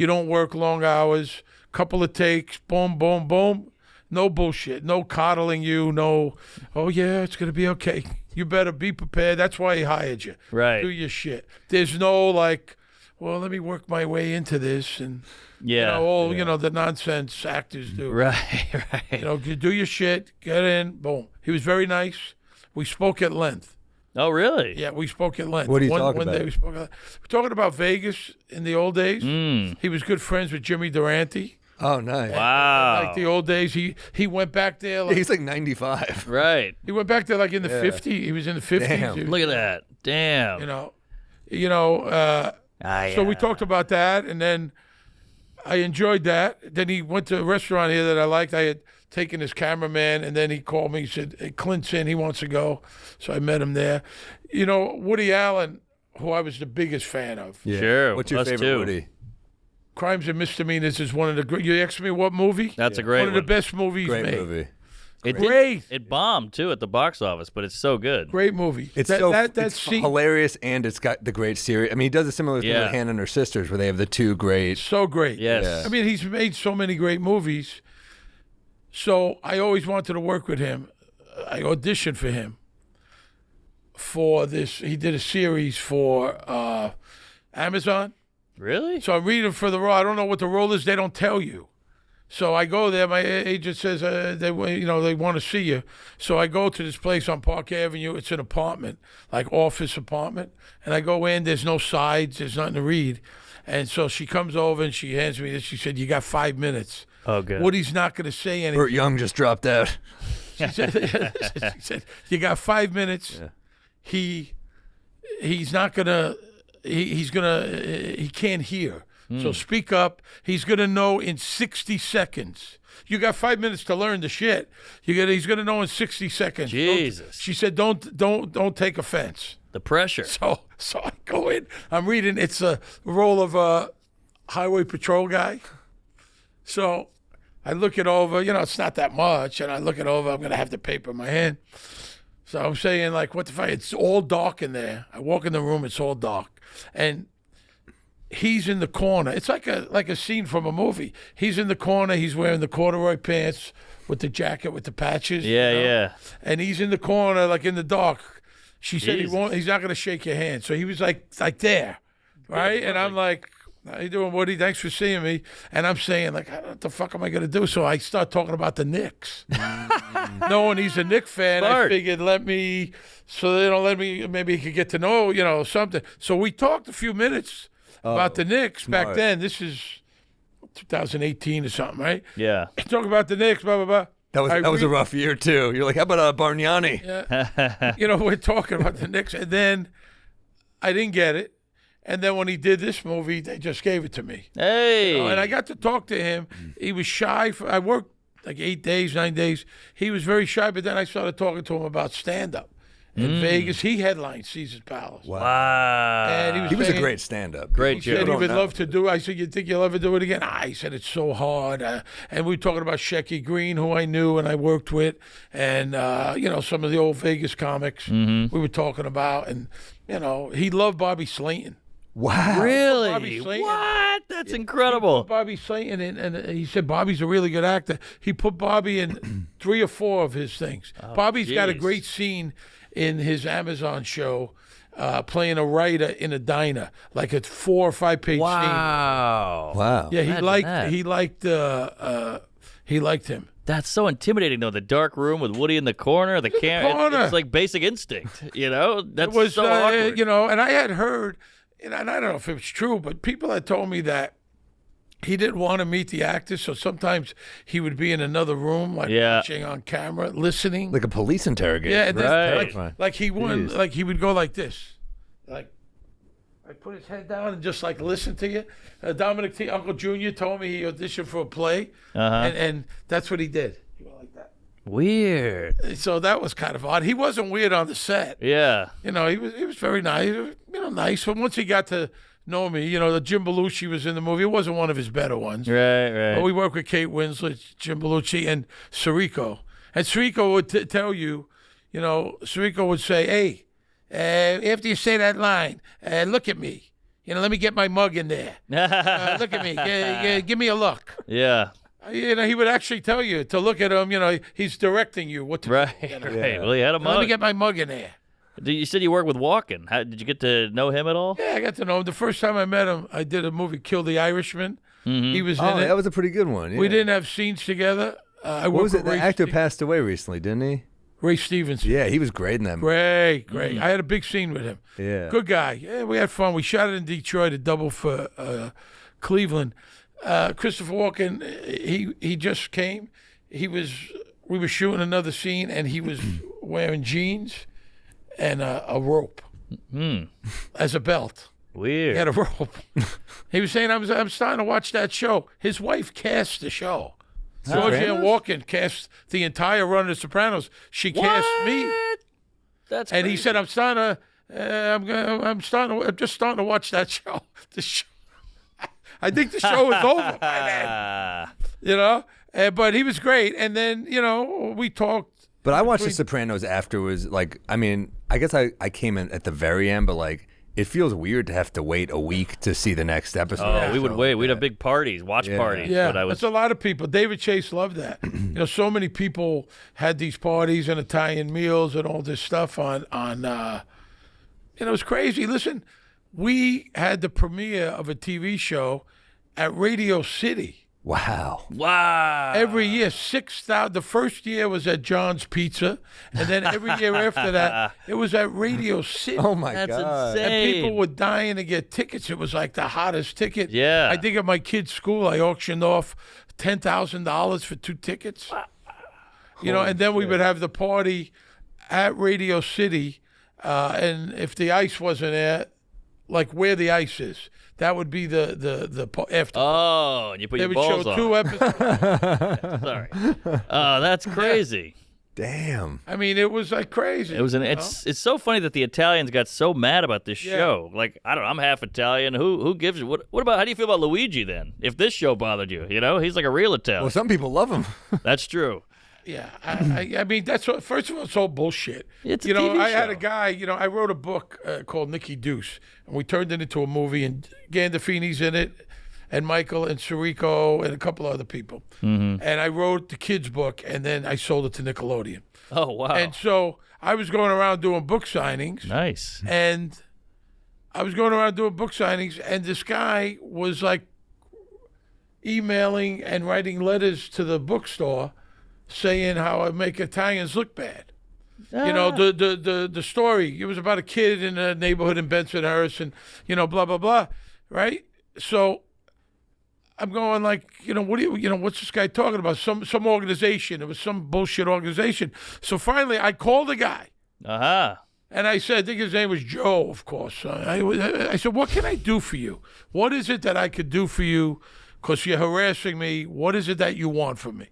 don't work long hours. Couple of takes. Boom, boom, boom. No bullshit. No coddling you. No, oh, yeah, it's going to be okay. You better be prepared. That's why he hired you. Right. Do your shit. There's no well, let me work my way into this. And, the nonsense actors do. Right. You do your shit. Get in. Boom. He was very nice. We spoke at length. Oh, really? Yeah, we spoke at length. What are you talking one about? Day we spoke we're talking about Vegas in the old days. He was good friends with Jimmy Durante. Oh, nice. Wow. Like the old days, he went back there. He's like 95. Right. He went back there in the 50s. He was in the 50s. Damn. Look at that. Damn. So we talked about that, and then I enjoyed that. Then he went to a restaurant here that I liked. I had taken his cameraman, and then he called me. He said, "Hey, Clint's in. He wants to go." So I met him there. Woody Allen, who I was the biggest fan of. Yeah. Sure. What's your us favorite too. Woody? Crimes and Misdemeanors is one of the great. You asked me what movie? That's a great one of the best movies Great made. movie. Great. It bombed too at the box office, but it's so good. Great movie. It's that scene, hilarious, and it's got the great series. I mean, he does a similar thing with Hannah and her sisters, where they have the two great. so great. Yes. Yeah. I mean, he's made so many great movies. So I always wanted to work with him. I auditioned for him for this. He did a series for Amazon. Really? So I'm reading for the role. I don't know what the role is. They don't tell you. So I go there. My agent says they want to see you. So I go to this place on Park Avenue. It's an apartment, like office apartment. And I go in. There's no sides. There's nothing to read. And so she comes over and she hands me this. She said, "You got 5 minutes." Oh, good. Woody's not going to say anything. Burt Young just dropped out. She said, "You got 5 minutes." Yeah. He's not gonna. He can't hear. So speak up. He's gonna know in 60 seconds. You got 5 minutes to learn the shit. He's gonna know in 60 seconds. Jesus. She said, "Don't take offense." The pressure. So I go in. I'm reading. It's a role of a highway patrol guy. So I look it over. It's not that much. And I look it over. I'm going to have the paper in my hand. So I'm saying, like, what the fuck? It's all dark in there. I walk in the room. It's all dark. And he's in the corner. It's like a scene from a movie. He's in the corner. He's wearing the corduroy pants with the jacket with the patches. Yeah. And he's in the corner, like in the dark. She said Jesus. he's not going to shake your hand. So he was like there, right? And I'm like, "How you doing, Woody? Thanks for seeing me." And I'm saying, like, what the fuck am I going to do? So I start talking about the Knicks. Knowing he's a Knicks fan, Smart. I figured maybe he could get to know, something. So we talked a few minutes about the Knicks smart. back then. This is 2018 or something, right? Yeah. Talk about the Knicks, blah, blah, blah. That was a rough year, too. You're like, how about Bargnani? Yeah. We're talking about the Knicks. And then I didn't get it. And then when he did this movie, they just gave it to me. Hey. And I got to talk to him. He was shy. I worked like 9 days. He was very shy, but then I started talking to him about stand-up. In Vegas, he headlined Caesar's Palace. Wow. And He was a saying- great stand-up. Great He said joke. he would love to do it. I said, "You think you'll ever do it again?" He said, "It's so hard." And we were talking about Shecky Green, who I knew and I worked with, and some of the old Vegas comics we were talking about. And he loved Bobby Slayton. Wow. Really? Bobby Slayton. What? That's incredible. Bobby Slayton, and he said Bobby's a really good actor. He put Bobby in 3 or 4 of his things. Bobby's got a geez. great scene in his Amazon show, playing a writer in a diner, like a 4 or 5 page scene. Wow. Yeah, Imagine that. he liked him. That's so intimidating, though. The dark room with Woody in the corner, the camera. corner. It's like Basic Instinct, That's It was, so awkward. and I had heard, and I don't know if it was true, but people had told me that he didn't want to meet the actors, so sometimes he would be in another room, like watching on camera, listening. Like a police interrogation. Yeah, and then, Right. like he wouldn't, like he would go like this, like I put his head down and just like listen to you. Dominic T. Uncle Jr. told me he auditioned for a play, and that's what he did. He went like that. Weird. So that was kind of odd. He wasn't weird on the set. Yeah. He was very nice. Nice. But once he got to know me, the Jim Belushi was in the movie. It wasn't one of his better ones. Right. But we worked with Kate Winslet, Jim Belushi, and Sirico. And Sirico would tell you, Sirico would say, "Hey, after you say that line, look at me. Let me get my mug in there. Look at me. Give me a look." Yeah. He would actually tell you to look at him. He's directing you what to do. Right. Well, he had a mug. Let me get my mug in there. You said you worked with Walken. Did you get to know him at all? Yeah, I got to know him. The first time I met him, I did a movie, Kill the Irishman. He was in it. That was a pretty good one. Yeah. We didn't have scenes together. What was it? The actor passed away recently, didn't he? Ray Stevenson. Yeah, he was great in that movie. Great. I had a big scene with him. Yeah. Good guy. Yeah, we had fun. We shot it in Detroit, a double for Cleveland. Christopher Walken, he just came. We were shooting another scene, and he was wearing jeans and a rope as a belt. Weird. He had a rope. He was saying, I'm starting to watch that show. His wife cast the show. Georgianne Walken cast the entire run of The Sopranos. She cast me. That's And he crazy. said, I'm just starting to watch that show. The show. I think the show is over by then. But he was great. And then, we talked. But I watched The Sopranos afterwards. Like, I mean, I guess I came in at the very end, but like, it feels weird to have to wait a week to see the next episode. Oh, we would wait. We'd have big parties, watch parties. Yeah, but that's a lot of people. David Chase loved that. So many people had these parties and Italian meals and all this stuff on. It was crazy. Listen, we had the premiere of a TV show at Radio City. Wow. Every year, 6,000. The first year was at John's Pizza, and then every year after that, it was at Radio City. Oh my That's God. insane. And people were dying to get tickets. It was like the hottest ticket. Yeah. I think at my kid's school, I auctioned off $10,000 for 2 tickets. And then we would have the party at Radio City, and if the ice wasn't there, like where the ice is, that would be the after. Oh, and you put They your would balls show on. 2 episodes. Sorry. Oh, that's crazy. Damn. I mean, it was like crazy. It was it's so funny that the Italians got so mad about this show. Like, I don't know, I'm half Italian. Who gives what about how do you feel about Luigi then? If this show bothered you, he's like a real Italian. Well, some people love him. That's true. Yeah, I mean, that's what. First of all, it's all bullshit. It's a TV I had show. a guy. I wrote a book called Nicky Deuce, and we turned it into a movie, and Gandolfini's in it, and Michael and Sirico and a couple other people. Mm-hmm. And I wrote the kids' book, and then I sold it to Nickelodeon. Oh, wow. And so I was going around doing book signings. Nice. And this guy was like emailing and writing letters to the bookstore saying how I make Italians look bad. The story, it was about a kid in a neighborhood in Bensonhurst and, blah, blah, blah, right? So I'm going like, what's this guy talking about? Some organization. It was some bullshit organization. So finally I called the guy. Uh-huh. And I said, I think his name was Joe, of course. I said, what can I do for you? What is it that I could do for you? Because you're harassing me. What is it that you want from me?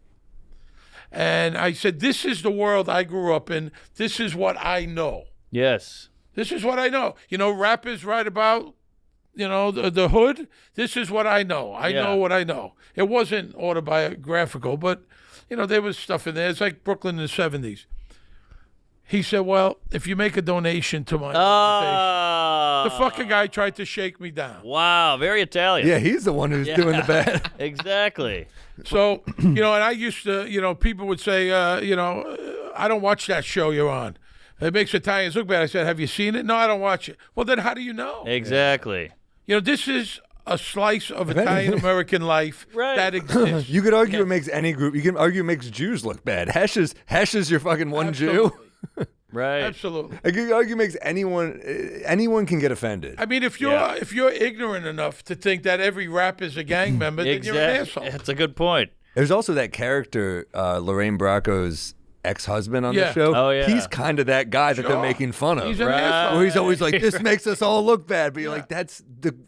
And I said, this is the world I grew up in. This is what I know. Yes. This is what I know. Rappers write about, the hood. This is what I know. I know what I know. It wasn't autobiographical, but, there was stuff in there. It's like Brooklyn in the 70s. He said, well, if you make a donation to my organization. The fucking guy tried to shake me down. Wow, very Italian. Yeah, he's the one who's doing the bad. Exactly. So, and I used to, people would say, I don't watch that show you're on. It makes Italians look bad. I said, have you seen it? No, I don't watch it. Well, then how do you know? Exactly. This is a slice of Italian-American life that exists. You could argue it makes any group. You can argue it makes Jews look bad. Hesh is your fucking one Jew. Right. Absolutely. I could argue makes anyone can get offended. I mean, if you're ignorant enough to think that every rap is a gang member, then you're an asshole. That's a good point. There's also that character, Lorraine Bracco's ex-husband on the show. Oh, yeah. He's kind of that guy that they're making fun of. He's an asshole. Where he's always like, this makes us all look bad. But you're like,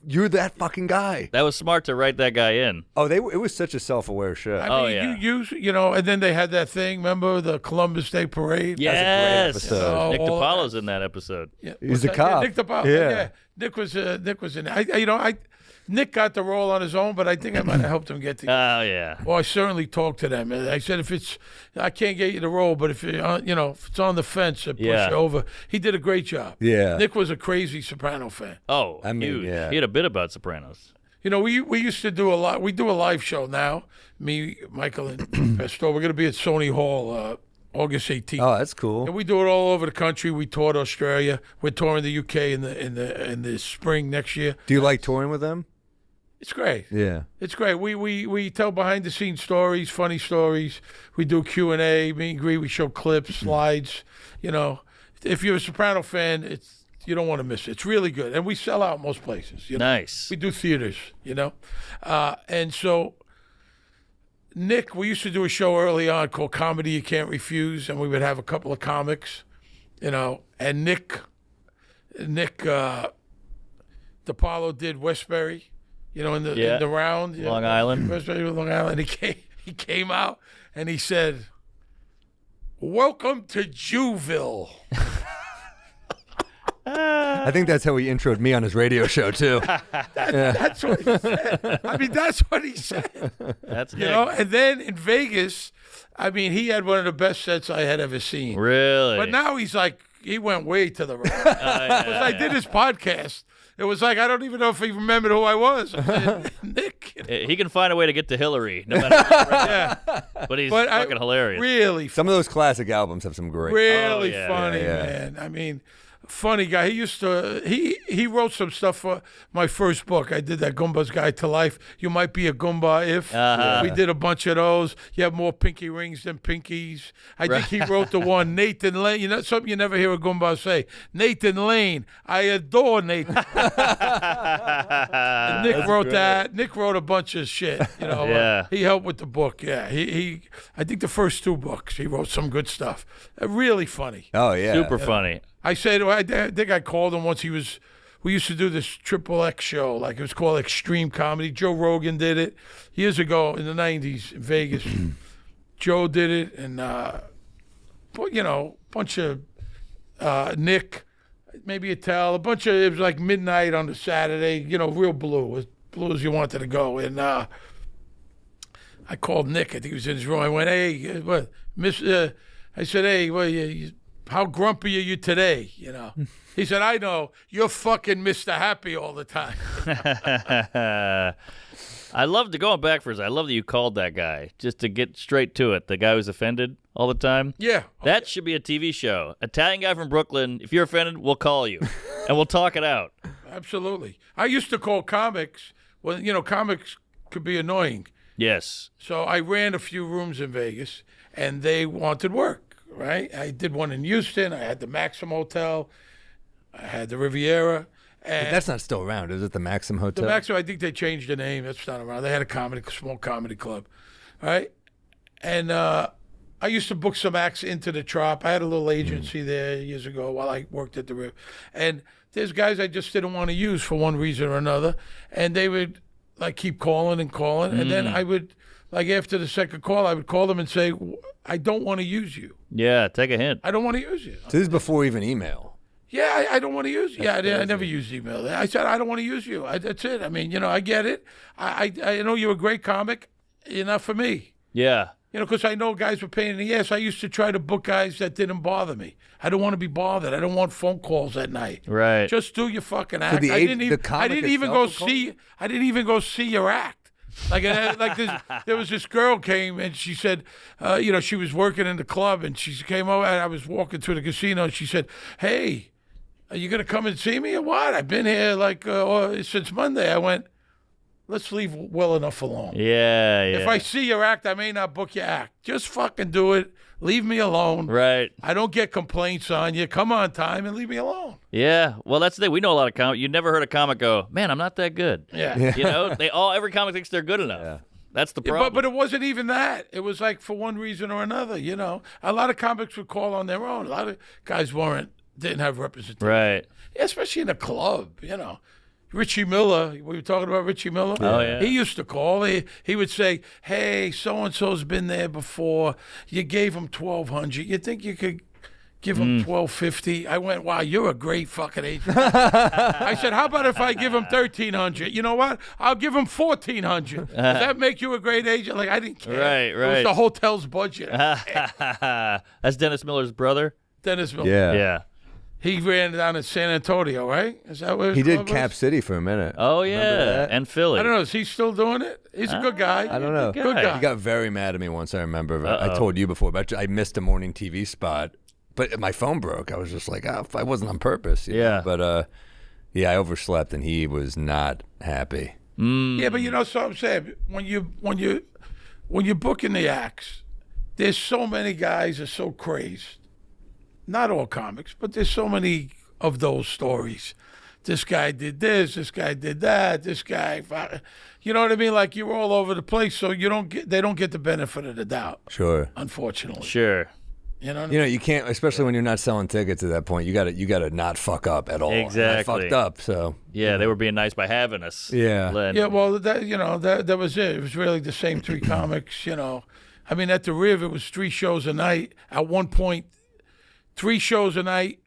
you're that fucking guy. That was smart to write that guy in. Oh, it was such a self-aware show. I mean, and then they had that thing, remember, the Columbus Day Parade? Yes. That's a great episode. Nick DiPaolo's in that episode. Yeah. He's the cop. Nick DiPaolo. Yeah. Nick was in Nick got the role on his own, but I think I might have helped him get the. Oh, yeah. Well, I certainly talked to them. I said, I can't get you the role, but if it's on the fence, I push you over. He did a great job. Yeah. Nick was a crazy Soprano fan. Oh, I mean, huge. yeah. He had a bit about Sopranos. We used to do a lot. We do a live show now. Me, Michael, and Pastor. We're going to be at Sony Hall August 18th. Oh, that's cool. And we do it all over the country. We toured Australia. We're touring the UK in the spring next year. Do you like touring with them? It's great. Yeah. It's great. We tell behind the scenes stories, funny stories. We do Q&A, meet and greet. We show clips, slides. If you're a Soprano fan, you don't want to miss it. It's really good, and we sell out most places. Nice. We do theaters. And so Nick, we used to do a show early on called Comedy You Can't Refuse, and we would have a couple of comics, and Nick DiPaolo did Westbury. In the round, Long Island. Long Island. He came out and he said, "Welcome to Jewville." I think that's how he introed me on his radio show too. That's what he said. I mean, that's what he said. That's You know, and then in Vegas, I mean, he had one of the best sets I had ever seen. Really? But now he's like, he went way to the right. Because I did his podcast. It was like, I don't even know if he remembered who I was. I said, Nick. You know? He can find a way to get to Hillary, no matter what. But he's fucking hilarious. Really, Some of those classic albums have some great. really yeah, funny, yeah. man. I mean, funny guy. He used to, he wrote some stuff for my first book. I did that Goomba's Guide to Life. You might be a Goomba if. We did a bunch of those. You have more pinky rings than pinkies. I think he wrote the one, Nathan Lane. You know, something you never hear a Goomba say. Nathan Lane. I adore Nathan. And Nick wrote that. Nick wrote a bunch of shit. You know, Yeah. he helped with the book. Yeah, he. I think the first 2 books, he wrote some good stuff. Really funny. Oh yeah. Super funny. I said, I think I called him once. We used to do this Triple X show, like it was called Extreme Comedy. Joe Rogan did it years ago in the 90s in Vegas. Joe did it, and, you know, a bunch of Nick, maybe Attell, it was like midnight on the Saturday, you know, real blue, as blue as you wanted to go. And I called Nick. I think he was in his room. I went, hey, what, Miss, I said, hey, well, how grumpy are you today? You know, he said, I know you're fucking Mr. Happy all the time. I love going back for a second. I love that you called that guy just to get straight to it. The guy who's offended all the time. Yeah. That should be a TV show. Italian guy from Brooklyn. If you're offended, we'll call you and we'll talk it out. Absolutely. I used to call comics. Well, you know, comics could be annoying. Yes. So I ran a few rooms in Vegas, and they wanted work. Right, I did one in Houston. I had the Maxim Hotel. I had the Riviera. And But that's not still around, is it? The Maxim Hotel. the Maxim, I think they changed the name. That's not around. They had a small comedy club, right? And I used to book some acts into the Trop. I had a little agency there years ago while I worked at the Riv. And there's guys I just didn't want to use for one reason or another, and they would like keep calling and calling, and then I would. Like after the second call, I would call them and say, I don't want to use you. Yeah, take a hint. I don't want to use you. So this is before even email. Yeah, I don't want to use you. Yeah, I never used email. I said, I don't want to use you. That's it. I mean, you know, I get it. I know you're a great comic. You're not for me. Yeah. You know, because I know guys were pain in the ass. I used to try to book guys that didn't bother me. I don't want to be bothered. I don't want phone calls at night. Right. Just do your fucking act. the I didn't comic even go itself will see. I didn't even go see your act. Like there was this girl came and she said, you know, she was working in the club and she came over and I was walking through the casino and she said, hey, are you going to come and see me or what? I've been here like since Monday. I went, let's leave well enough alone. Yeah. If I see your act, I may not book your act. Just fucking do it. Leave me alone. Right. I don't get complaints on you. Come on time and leave me alone. Yeah. Well, that's the thing. We know a lot of comics. You never heard a comic go, man, I'm not that good. Yeah. You know, every comic thinks they're good enough. Yeah. That's the Yeah, problem. but it wasn't even that. It was like for one reason or another, you know. A lot of comics would call on their own. A lot of guys didn't have representation. Right. Yeah, especially in a club, you know. Richie Miller, we were talking about Richie Miller. Oh, yeah. He used to call. He would say, hey, so-and-so's been there before. You gave him $1,200. You think you could give him $1,250? I went, wow, you're a great fucking agent. I said, how about if I give him $1,300? You know what? I'll give him $1,400. Does that make you a great agent? Like, I didn't care. Right, It was the hotel's budget. That's Dennis Miller's brother? Dennis Miller. Yeah. Yeah. He ran down in San Antonio, right? Is that where He his did club Cap was? City for a minute. Oh, Remember yeah. that? And Philly. I don't know. Is he still doing it? He's a good guy. I don't know. Good guy. He got very mad at me once, I remember. I Uh-oh. told you before, but I missed a morning TV spot. But my phone broke. I was just like, oh, I wasn't on purpose. you Yeah. know? But, yeah, I overslept, and he was not happy. Yeah, but you know, so I'm saying when you're booking the acts, there's so many guys are so crazed. Not all comics, but there's so many of those stories. This guy did this. This guy did that. This guy, you know what I mean? Like you're all over the place, so they don't get the benefit of the doubt. Sure. Unfortunately, Sure. you know. What I You mean? know, you can't, especially when you're not selling tickets at that point. You gotta not fuck up at all. And I Exactly. fucked up, so Yeah, they were being nice by having us. Yeah. Len. Yeah, well, that was it. It was really the same 3 comics, you know. I mean, at the Riv, it was 3 shows a night. At one point, 3 shows a night.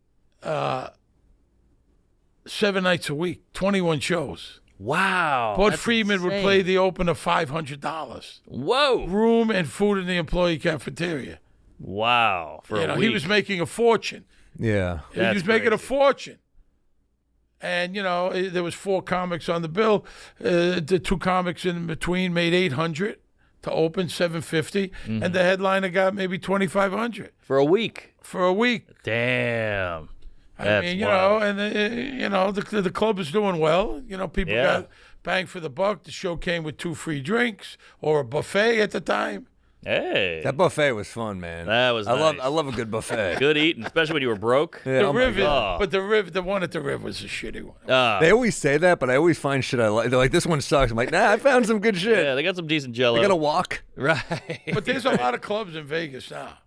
7 nights a week, 21 shows. Wow. Bud that's Friedman would insane. play the opener $500. Whoa. Room and food in the employee cafeteria. Wow. For a He week. was making a fortune. Yeah. He was That's making a crazy. fortune. And, there was 4 comics on the bill. The 2 comics in between made $800 to open, $750. Mm-hmm. And the headliner got maybe $2,500 For a week. for a week. Damn. I That's mean, wild. and the club is doing well. People Yeah. got bang for the buck. The show came with 2 free drinks or a buffet at the time. Hey. That buffet was fun, man. That was I nice. love a good buffet. Good eating, especially when you were broke. Yeah, The oh my Riv, God. but the one at the Riv was a shitty one. They always say that, but I always find shit I like. They're like, this one sucks. I'm like, nah, I found some good shit. Yeah, they got some decent jello. I gotta walk. Right. But there's a lot of clubs in Vegas now.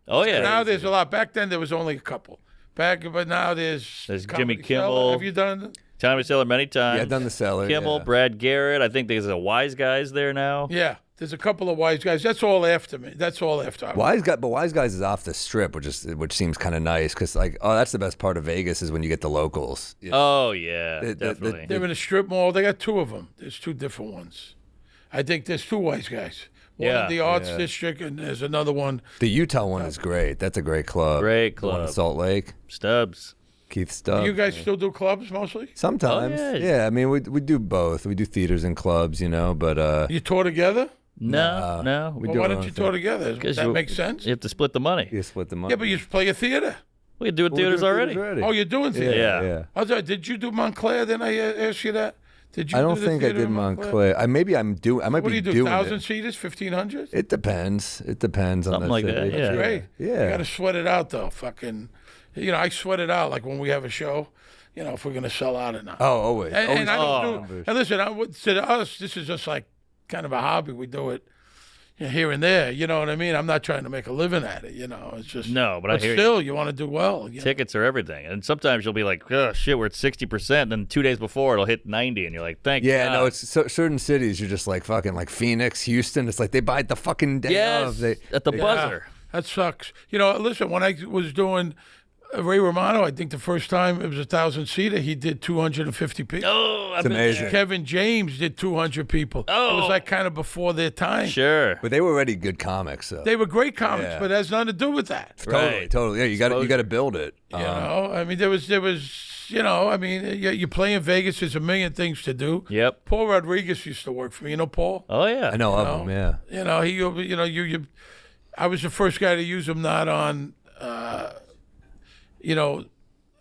Oh, yeah. Now there's a lot. Back then there was only a couple. But now there's There's Comedy Jimmy Kimmel. Cellar. Have you done? Tommy Seller many times. Yeah, I've done the cellar. Kimmel, yeah. Brad Garrett. I think there's a Wise Guys there now. Yeah, there's a couple of wise guys. That's all after me. That's all after. Wise Guys is off the strip, which seems kind of nice because that's the best part of Vegas is when you get the locals. You know? Oh, yeah, The- definitely. They're in a strip mall. They got 2 of them. There's 2 different ones. I think there's 2 wise guys. One Yeah. in the Arts District, and there's another one. The Utah one is great. That's a great club. Great The one in club. Salt Lake. Stubbs. Keith Stubbs. You guys still do clubs mostly? Sometimes. Oh, yeah. I mean, we do both. We do theaters and clubs, but You tour together? No. we Well, do why our don't own you thing. tour together? Does 'Cause that you- make sense? You have to split the money. You split them up. Yeah, but you play a theater. We do it Well, we theaters do already. theaters Oh, you're doing theater. Yeah. yeah. I was like, did you do Montclair? Then I asked you that. Did you? I don't do the think I theater did in Montclair. I might What do be you do? doing 1,000 it. seaters, 1,500? It depends. It depends on Something the like that, city. yeah. Great. Yeah. You got to sweat it out though. Fucking, I sweat it out like when we have a show. If we're gonna sell out or not. Oh, always. And I don't do. numbers. And listen, to us, this is just like kind of a hobby. We do it here and there. You know what I mean? I'm not trying to make a living at it. It's just No, but I hear you. still, you want to do well. Tickets are everything. And sometimes you'll be like, oh, shit, we're at 60%. Then 2 days before, it'll hit 90. And you're like, thank Yeah, God. no, it's certain cities. You're just like fucking like Phoenix, Houston. It's like they buy it the fucking day Yes, of. They, at the buzzer. That sucks. Listen, when I was doing Ray Romano, I think the first time it was 1,000-seater, he did 250 people. Oh, it's amazing. Kevin James did 200 people. It was like kind of before their time. Sure. But they were already good comics. So. They were great comics, Yeah. but it has nothing to do with that. Right. Totally. Yeah, you got to build it. I mean, there was. You play in Vegas. There's a million things to do. Yep. Paul Rodriguez used to work for me. You know Paul? Oh, yeah. I know of them. Yeah. I was the first guy to use him not on,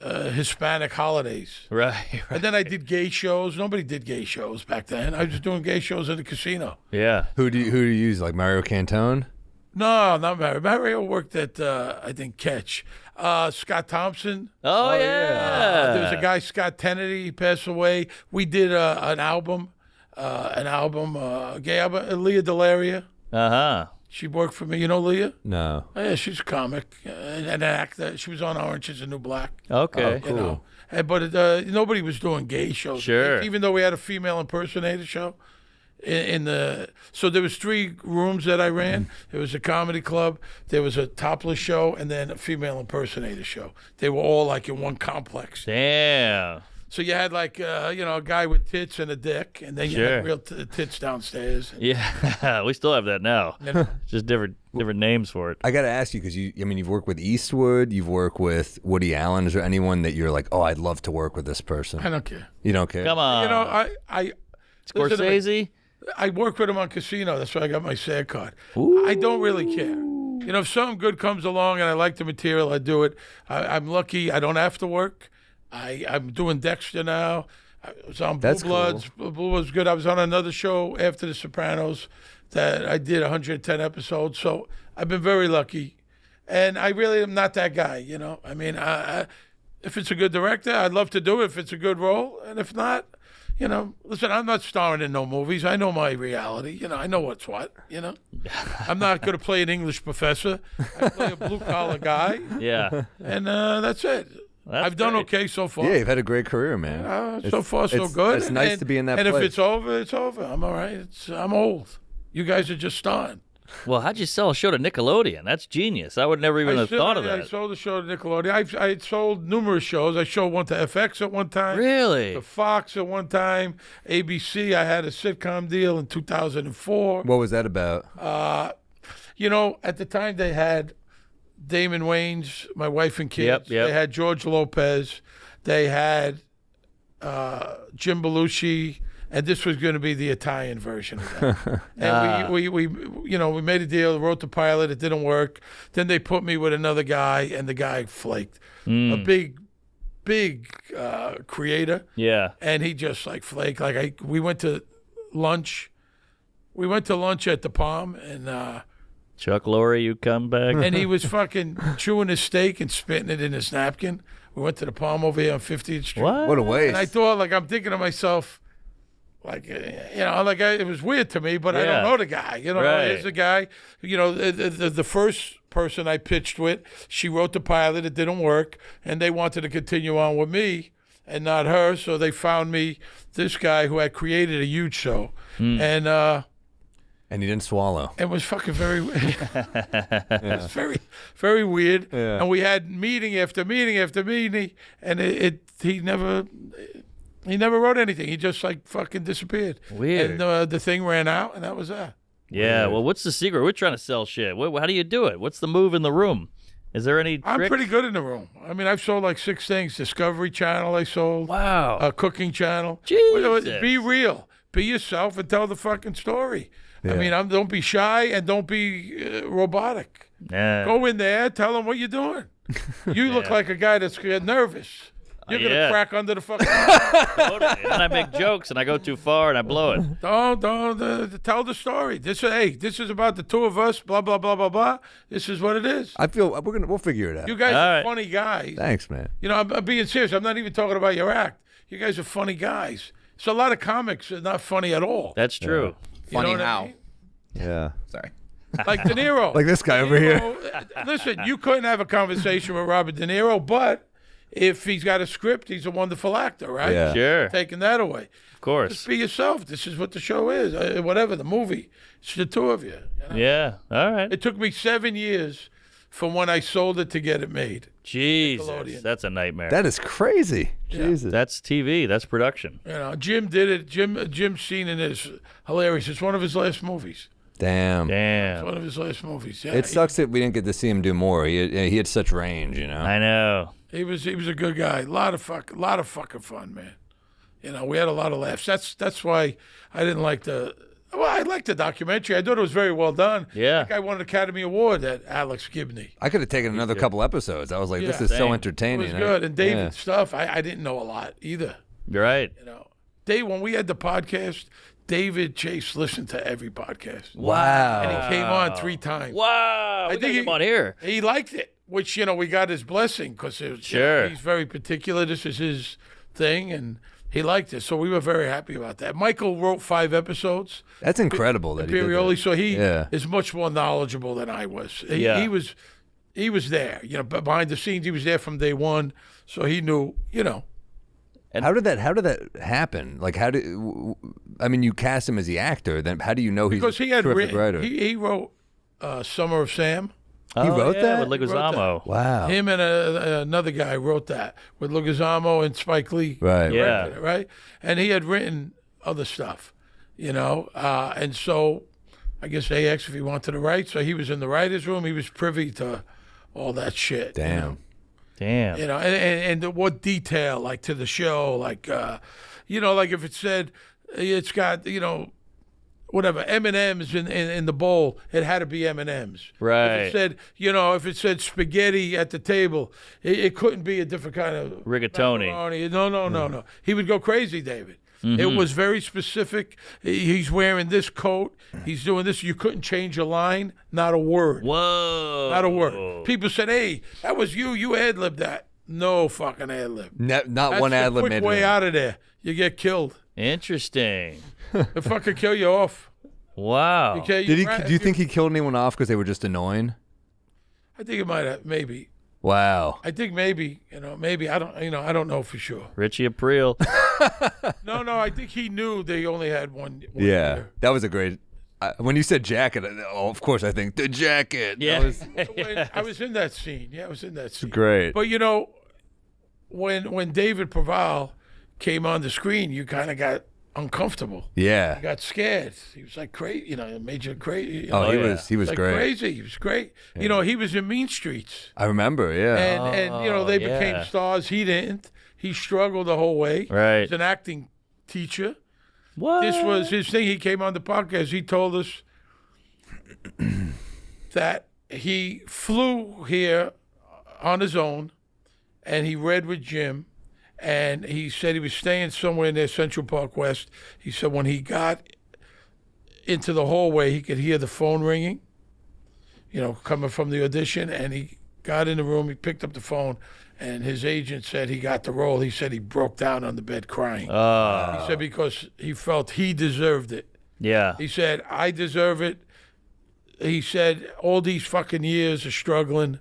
Hispanic holidays. Right. And then I did gay shows. Nobody did gay shows back then. I was just doing gay shows at the casino. Yeah. Who do you use? Like Mario Cantone? No, not Mario. Mario worked at, I think, Catch. Scott Thompson. Oh, yeah. There was a guy, Scott Kennedy, he passed away. We did an album, a gay album. Leah Delaria. Uh-huh. She worked for me. You know Leah? No. Oh, yeah, she's a comic and an actor. She was on Orange is the New Black. Okay. Oh, cool. But nobody was doing gay shows. Sure. Even though we had a female impersonator show. So there was 3 rooms that I ran. There was a comedy club, there was a topless show, and then a female impersonator show. They were all like in one complex. Damn. So you had like a guy with tits and a dick, and then you Sure. had real tits downstairs. Yeah. We still have that now. Just different names for it. I got to ask you because you've worked with Eastwood, you've worked with Woody Allen. Is there anyone that you're like, oh, I'd love to work with this person? I don't care. You don't care? Come on. I listen to me. Scorsese? I work with him on Casino. That's why I got my SAG card. I don't really care. If something good comes along and I like the material, I do it. I'm lucky. I don't have to work. I'm doing Dexter now. I was on Blue That's Bloods. Blue Bloods good. I was on another show after The Sopranos that I did 110 episodes. So I've been very lucky. And I really am not that guy, I mean, if it's a good director, I'd love to do it if it's a good role. And if not, listen, I'm not starring in no movies. I know my reality. I know what's what, I'm not going to play an English professor. I play a blue-collar guy, Yeah. and that's it. I've done great. okay so far. Yeah, you've had a great career, man. So far, so good. It's nice to be in that And place. if it's over, it's over. I'm all right. I'm old. You guys are just starting. Well, how'd you sell a show to Nickelodeon? That's genius. I would never even have thought of that. I sold the show to Nickelodeon. I sold numerous shows. I showed one to FX at one time. Really? To Fox at one time. ABC, I had a sitcom deal in 2004. What was that about? At the time they had Damon Wayans, my wife and kids. Yep. They had George Lopez. They had Jim Belushi. And this was going to be the Italian version of that. And we made a deal, wrote the pilot, it didn't work. Then they put me with another guy, and the guy flaked. A big creator. Yeah. And he just like flaked. We went to lunch. We went to lunch at the Palm, and Chuck Lorre, you come back. and he was fucking chewing his steak and spitting it in his napkin. We went to the Palm over here on 50th Street. What? A waste. And I thought, I'm thinking to myself, it was weird to me, but I don't know the guy. Right. Here's the guy. The first person I pitched with, she wrote the pilot. It didn't work, and they wanted to continue on with me and not her. So they found me this guy who had created a huge show, and he didn't swallow. it was fucking very. It was very, very weird. Yeah. And we had meeting after meeting after meeting, and he never wrote anything. He just fucking disappeared. Weird. And the thing ran out, and that was that. Yeah, well, what's the secret? We're trying to sell shit. How do you do it? What's the move in the room? Is there any I'm trick? pretty good in the room. I mean, I've sold 6 things. Discovery Channel I sold. Wow. A cooking channel. Jesus. Be real. Be yourself and tell the fucking story. Yeah. I mean, don't be shy and don't be robotic. Yeah. Go in there, tell them what you're doing. You look like a guy that's nervous. You're going to crack under the fucking... Totally. And then I make jokes and I go too far and I blow it. Don't tell the story. This is about the two of us, blah, blah, blah, blah, blah. This is what it is. I feel we'll figure it out. You guys All are right. funny guys. Thanks, man. I'm being serious. I'm not even talking about your act. You guys are funny guys. So a lot of comics are not funny at all. That's true. You know Funny what I how? mean? Yeah. Sorry. Like De Niro. Like this guy over here. Listen, you couldn't have a conversation with Robert De Niro, but if he's got a script, he's a wonderful actor, right? Yeah. Sure. Taking that away. Of course. Just be yourself. This is what the show is. Whatever, the movie. It's the two of you. Yeah. All right. It took me 7 years from when I sold it to get it made. Jesus. Nickelodeon. That's a nightmare. That is crazy. Jesus. That's TV. That's production. Jim did it. Jim's scene in it is hilarious. It's one of his last movies. Damn. It's one of his last movies. Yeah, It sucks that we didn't get to see him do more. He had such range, I know. He was a good guy. A lot of fucking fun, man. We had a lot of laughs. That's why I didn't like I liked the documentary. I thought it was very well done. Yeah. That guy won an Academy Award, that Alex Gibney. I could have taken another couple episodes. I was like, this Yeah. is so Same. It entertaining. was good. And David's stuff, I didn't know a lot either. You're right. Dave, when we had the podcast, David Chase listened to every podcast. Wow. And he came on 3 times. Wow. I think him on here. He liked it, which, we got his blessing because Sure. he's very particular. This is his thing, and he liked it. So we were very happy about that. Michael wrote 5 episodes. That's incredible that he did Imperioli, that. so he Yeah. is much more knowledgeable than I was. Yeah. He was there, behind the scenes. He was there from day one, so he knew, How did that happen? Like, you cast him as the actor. Then how do you know he's because he a had terrific written, writer? he wrote Summer of Sam. He wrote that? With Leguizamo. Wow. Him and another guy wrote that with Leguizamo and Spike Lee. Right. Yeah. directed it, right? And he had written other stuff, and so I guess AX, if he wanted to write, so he was in the writer's room. He was privy to all that shit. Damn. Damn. And what detail, like to the show, like if it said it's got whatever M&Ms in the bowl, it had to be M&Ms. Right. If it said spaghetti at the table, it couldn't be a different kind of Rigatoni. macaroni. No. He would go crazy, David. It was very specific. He's wearing this coat. He's doing this. You couldn't change a line. Not a word. Whoa. Not a word. People said, "Hey, that was you. You ad-libbed that." No fucking ad-lib. Not That's one ad the lib quick made way it. out of there. You get killed. Interesting. They fucking kill you off. Wow. Okay, Do you think he killed anyone off because they were just annoying? I think it might have. Maybe. Wow. I think maybe. Maybe I don't. I don't know for sure. Richie April. No. I think he knew they only had one Yeah. year. That was a great. when you said jacket, of course I think the jacket. Yeah. I was in that scene. Yeah, I was in that scene. Great. But you know, when David Proval came on the screen, you kind of got uncomfortable. Yeah. You got scared. He was like crazy. You know, it made you crazy. You Oh, know, he was like great. crazy. He was great. Yeah. You know, he was in Mean Streets. I remember. Yeah. And you know, they became stars. He didn't. He struggled the whole way. Right. He's an acting teacher. What? This was his thing. He came on the podcast. He told us that he flew here on his own, and he read with Jim, and he said he was staying somewhere near Central Park West. He said when he got into the hallway, he could hear the phone ringing, you know, coming from the audition, and he got in the room. He picked up the phone, and his agent said he got the role. He said he broke down on the bed crying. He said because he felt he deserved it. Yeah. He said, I deserve it. He said, all these fucking years of struggling,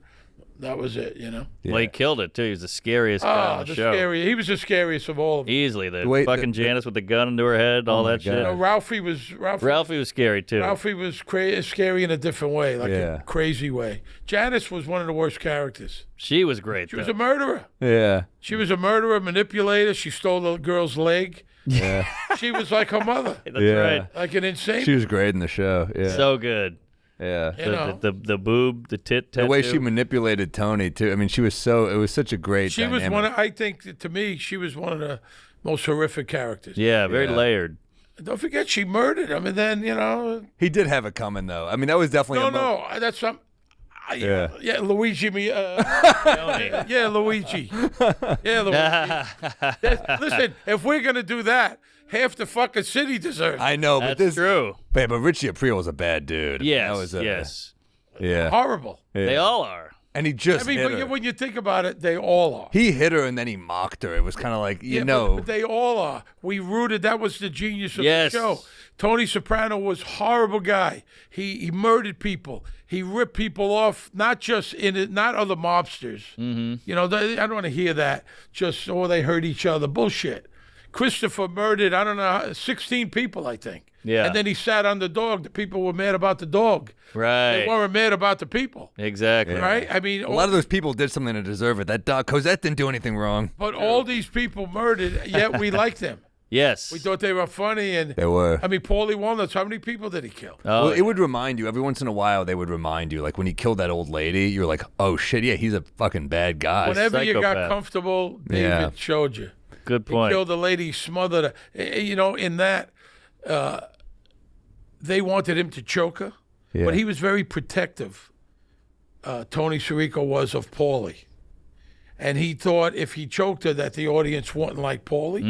that was it, you know? Well, he killed it, too. He was the scariest guy on the show. He was the scariest of all of them. Easily. The Wait, fucking Janice with the gun into her head, all that shit. You know, Ralphie was scary, too. Ralphie was scary in a different way, like a crazy way. Janice was one of the worst characters. She was great, She was a murderer. Yeah. She was a murderer, manipulator. She stole the girl's leg. Yeah. She was like her mother, That's right. like an insane. She was great in the show. Yeah. So good. Yeah. You know. The boob, the tit tattoo. The way she manipulated Tony too. I mean, it was such a great She dynamic. was one of, I think, to me, she was one of the most horrific characters. Yeah, very layered. Don't forget, she murdered him, and then, you know. He did have it coming though. I mean, that was definitely That's some. Yeah. Yeah, Luigi. Yeah, Luigi. Yeah, Luigi. Listen, if we're gonna do that, half the fucking city deserves it. I know, but That's true. But Richie Aprile was a bad dude. Yes, That was yes. Yeah. Horrible. Yeah. They all are. And he just hit her. When you think about it, they all are. He hit her and then he mocked her. It was kind of like, but they all are. We rooted. That was the genius of Yes. the show. Tony Soprano was a horrible guy. He murdered people. He ripped people off, not just not other mobsters. Mm-hmm. You know, I don't want to hear that. Just, they hurt each other. Bullshit. Christopher murdered, 16 people, I think. Yeah. And then he sat on the dog. The people were mad about the dog. Right. They weren't mad about the people. Exactly. Right? I mean, a lot of those people did something to deserve it. That dog, Cosette didn't do anything wrong. But all these people murdered, yet we liked them. Yes. We thought they were funny. And They were. I mean, Paulie Walnuts, how many people did he kill? Oh, Well, it would remind you, every once in a while, they would remind you, like when he killed that old lady, you're like, oh shit, yeah, he's a fucking bad guy. Whenever you got psychopath. comfortable, David Yeah. showed you. Good He point. killed the lady, smothered her. You know, in that, they wanted him to choke her, Yeah. but he was very protective. Tony Schirripa was of Paulie. And he thought if he choked her that the audience wouldn't like Paulie.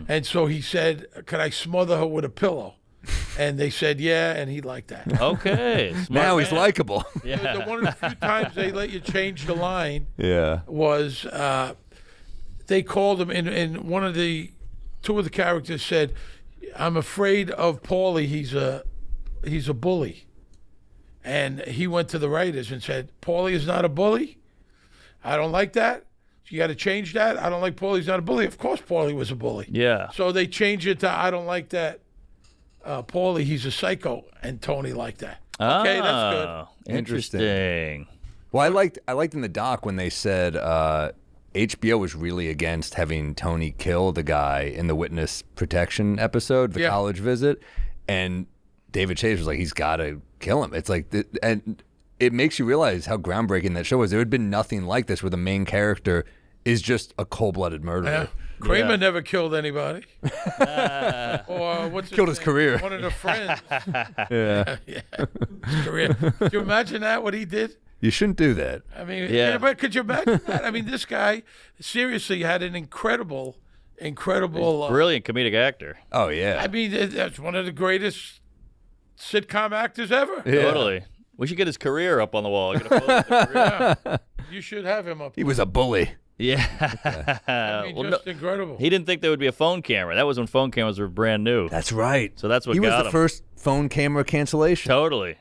And so he said, could I smother her with a pillow? And they said, yeah, and he liked that. Okay. Smart Now he's man. likable. Yeah. One of the few times they let you change the line Yeah. was they called him, and two of the characters said, I'm afraid of Paulie, he's a bully. And he went to the writers and said, Paulie is not a bully? I don't like that. You got to change that. I don't like Paulie's not a bully. Of course Paulie was a bully. Yeah. So they changed it to I don't like that. Paulie, he's a psycho, and Tony liked that. Okay, that's good. Oh, interesting. Well, I liked in the doc when they said HBO was really against having Tony kill the guy in the witness protection episode, the college visit, and David Chase was like, he's got to kill him. It's like, and it makes you realize how groundbreaking that show was. There had been nothing like this where the main character is just a cold-blooded murderer. Yeah. Kramer never killed anybody. Or Killed his career. One of the friends. Yeah. His career. Could you imagine that, what he did? You shouldn't do that. I mean, Yeah. but could you imagine that? I mean, this guy seriously had an incredible. Brilliant comedic actor. Oh, yeah. I mean, that's one of the greatest sitcom actors ever. Yeah. Totally. We should get his career up on the wall. Get a photo of his career. You should have him up. He was a bully. Yeah. I mean, Well, just incredible. he didn't think there would be a phone camera. That was when phone cameras were brand new. That's right. So that's what he was got the him. first phone camera cancellation. Totally.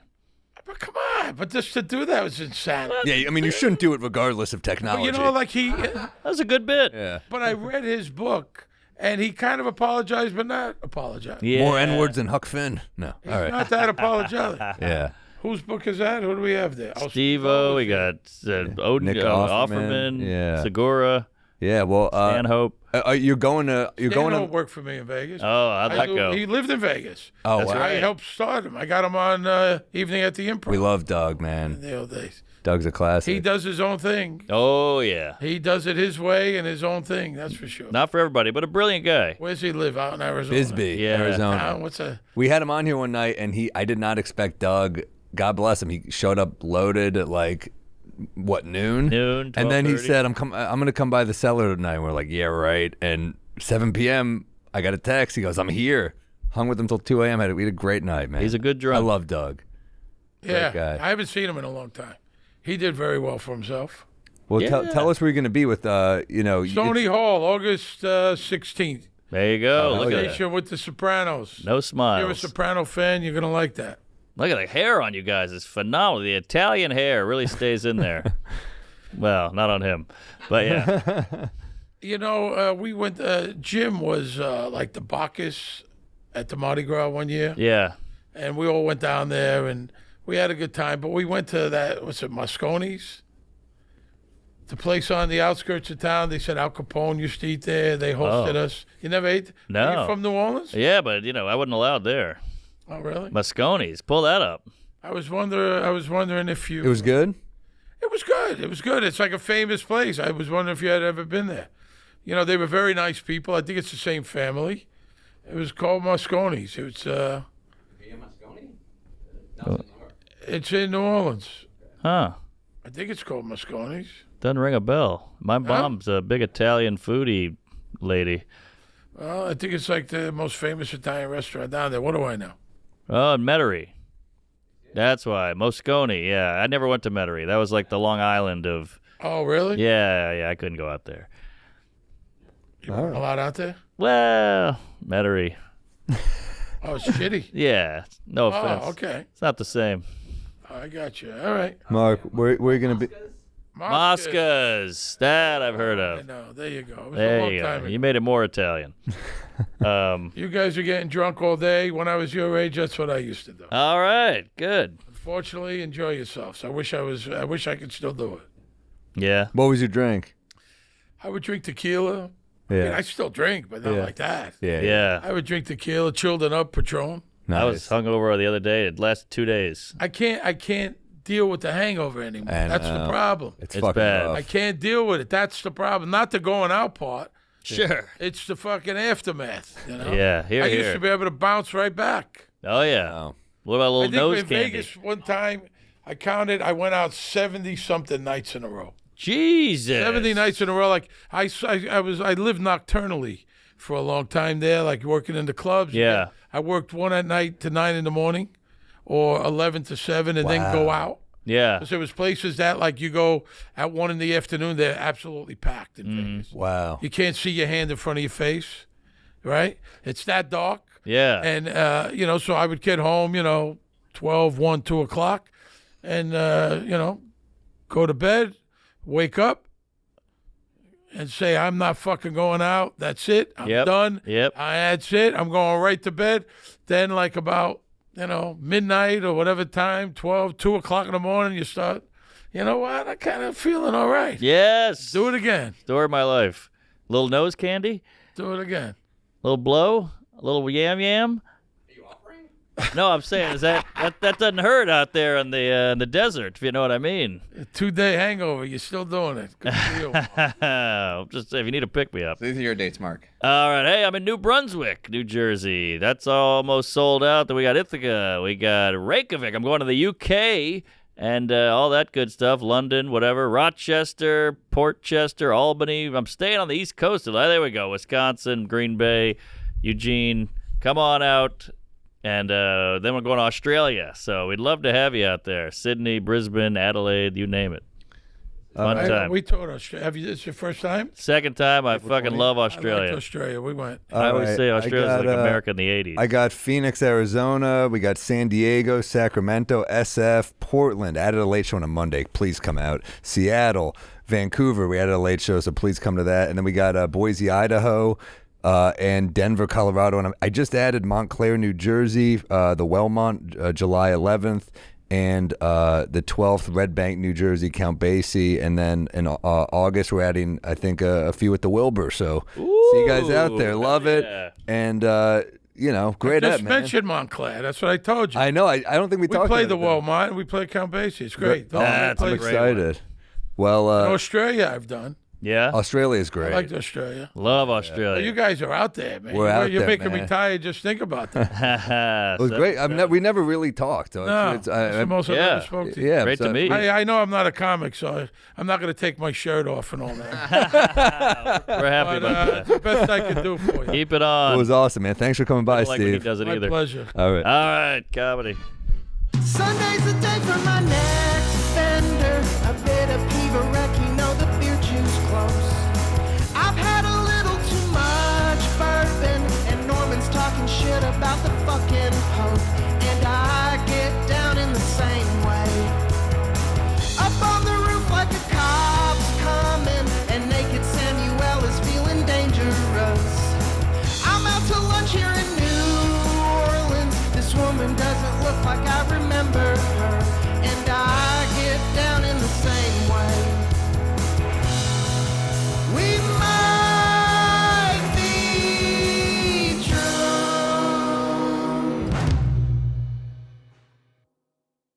But come on, but just to do that was insanity. Yeah, I mean, you shouldn't do it regardless of But technology. you know, like That was a good bit. yeah. But I read his book, And he kind of apologized, but not apologized. Yeah. More N-words than Huck Finn? No. He's All right. not that apologetic. Yeah. Whose book is that? Who do we have there? Steve-O, we got Odin, Nick Offerman, yeah. Segura, Yeah, well, Stanhope. you're going to Stanhope worked for me in Vegas. Oh, how'd that go? He lived in Vegas. Oh, That's wow. right. I helped start him. I got him on Evening at the Improv We love Doug, in man. the old days. Doug's a classic. He does his own thing. Oh, yeah. He does it his way and his own thing. That's for sure. Not for everybody, but a brilliant guy. Where's he live? Out in Arizona. Bisbee, Yeah. Arizona. What's a? We had him on here one night, and I did not expect Doug. God bless him. He showed up loaded at like noon. Noon, and then he 12:30. said, I'm gonna come by the cellar tonight. And we're like, yeah, right. And 7 p.m. I got a text. He goes, I'm here. Hung with him till 2 a.m. We had a great night, man. He's a good I drunk. love Doug. Yeah, guy. I haven't seen him in a long time. He did very well for himself. Well, Yeah. tell us where you're gonna be with Stony Hall, August 16th. There you go. Oh, Look at that. Station with the Sopranos. No If you're a smiles. Soprano fan, you're gonna like that. Look at the hair on you guys. It's phenomenal. The Italian hair really stays in there. Well, not on him. But yeah. You know, we went. Jim was like the Bacchus at the Mardi Gras one year, Yeah. and we all went down there and we had a good time. But we went to that. What's it, Mosconi's? The place on the outskirts of town. They said Al Capone used to eat there. They hosted us. You never ate? No. Are you from New Orleans? Yeah, but, I wasn't allowed there. Oh, really? Mosconi's. Pull that up. I was wondering if you. It was good. It was good. It was good. It's like a famous place. I was wondering if you had ever been there. You know, they were very nice people. I think it's the same family. It was called Mosconi's. It's in New Orleans. Huh. I think it's called Mosconi's. Doesn't ring a bell. My mom's a big Italian foodie lady. Well, I think it's like the most famous Italian restaurant down there. What do I know? Oh, and Metairie. That's why. Moscone. Yeah, I never went to Metairie. That was like the Long Island of. Oh, really? Yeah, I couldn't go out there. You weren't allowed out there? Well, Metairie. Oh, it's shitty. Yeah, no offense. Oh, okay. It's not the same. I got you. All right. Mark, where are you gonna be? Mosca's. That I've heard I of. know. There you go. It was a There long you time go. ago. You made it more Italian. You guys are getting drunk all day. When I was your age, that's what I used to do. All right, good. Unfortunately, enjoy yourselves. I wish I could still do it. Yeah. What was your drink? I would drink tequila. I mean, Yeah. I still drink, but not Yeah. like that. Yeah. I would drink tequila, chilled it up, Patron. I was hungover the other day. It lasted 2 days. I can't deal with the hangover anymore. I That's the know. problem. It's It's fucking bad. rough. I can't deal with it. That's the problem. Not the going out part. Sure. It's the fucking aftermath. You know? Yeah, here, I used here. to be able to bounce right back. Oh, yeah. Oh. What about a I little think nose in candy? Vegas one time, I counted. I went out 70-something nights in a row. Jesus. 70 nights in a row. Like I lived nocturnally for a long time there, like working in the clubs. Yeah. I worked one at night to 9 in the morning, or 11 to 7, and then go out. Yeah. Because there was places that, like, you go at 1 in the afternoon, they're absolutely packed in Vegas. Wow. You can't see your hand in front of your face, right? It's that dark. Yeah. And, so I would get home, 12, 1, 2 o'clock, and, go to bed, wake up, and say, I'm not fucking going out. That's it. I'm Yep. done. Yep. That's it. I'm going right to bed. Then, like, about, midnight or whatever time, 12, 2 o'clock in the morning, you start, you know what? I'm kind of feeling all right. Yes. Do it again. Story of my life. Little nose candy? Do it again. Little blow? A little yam? Are you offering? No, I'm saying is that doesn't hurt out there in the desert, if you know what I mean. A 2-day hangover. You're still doing it. Good for you. Just if you need to pick me up. These are your dates, Mark. All right, hey, I'm in New Brunswick, New Jersey. That's almost sold out. Then we got Ithaca, we got Reykjavik. I'm going to the UK and all that good stuff. London, whatever. Rochester, Portchester, Albany. I'm staying on the East Coast. There we go. Wisconsin, Green Bay, Eugene. Come on out. And then we're going to Australia. So we'd love to have you out there. Sydney, Brisbane, Adelaide, you name it. Fun time. We toured Australia. Have you? This your first time? Second time, I fucking love I liked Australia. Australia. We went. I always All right. say Australia's I like got, America in the 80s. I got Phoenix, Arizona. We got San Diego, Sacramento, SF, Portland. Added a late show on a Monday. Please come out. Seattle, Vancouver. We added a late show, so please come to that. And then we got Boise, Idaho, and Denver, Colorado. And I just added Montclair, New Jersey, the Wellmont, July 11th, and the 12th, Red Bank, New Jersey, Count Basie. And then in August, we're adding, I think, a few at the Wilbur. So see you guys out there. Love it. And, great Just up, man. mentioned Montclair. That's what I told you. I know. I don't think we talked play about the Wellmont and we play Count Basie. It's great. I'm excited. Well, in Australia, I've done. Yeah. Australia's great. I liked Australia. Love Australia. You guys are out there, man. You're making man. me tired. Just think about that. It was great. we never really talked. So No, it's the most I've ever spoke to you. Yeah, Great to meet you. I know I'm not a comic, so I'm not going to take my shirt off and all that. We're happy about It's the that. best I can do for you. Keep it on. It was awesome, man. Thanks for coming by, I don't like when he Steve. does it My either. pleasure. All right. All right, comedy. Sunday's the day for my next offender. A bit of Peverek, the beer juice close. I've had a little too much bourbon, and Norman's talking shit about the fucking Pope. And I get down in the same way. Up on the roof like a cop's coming, and naked Samuel is feeling dangerous. I'm out to lunch here in New Orleans. This woman doesn't look like I remember her.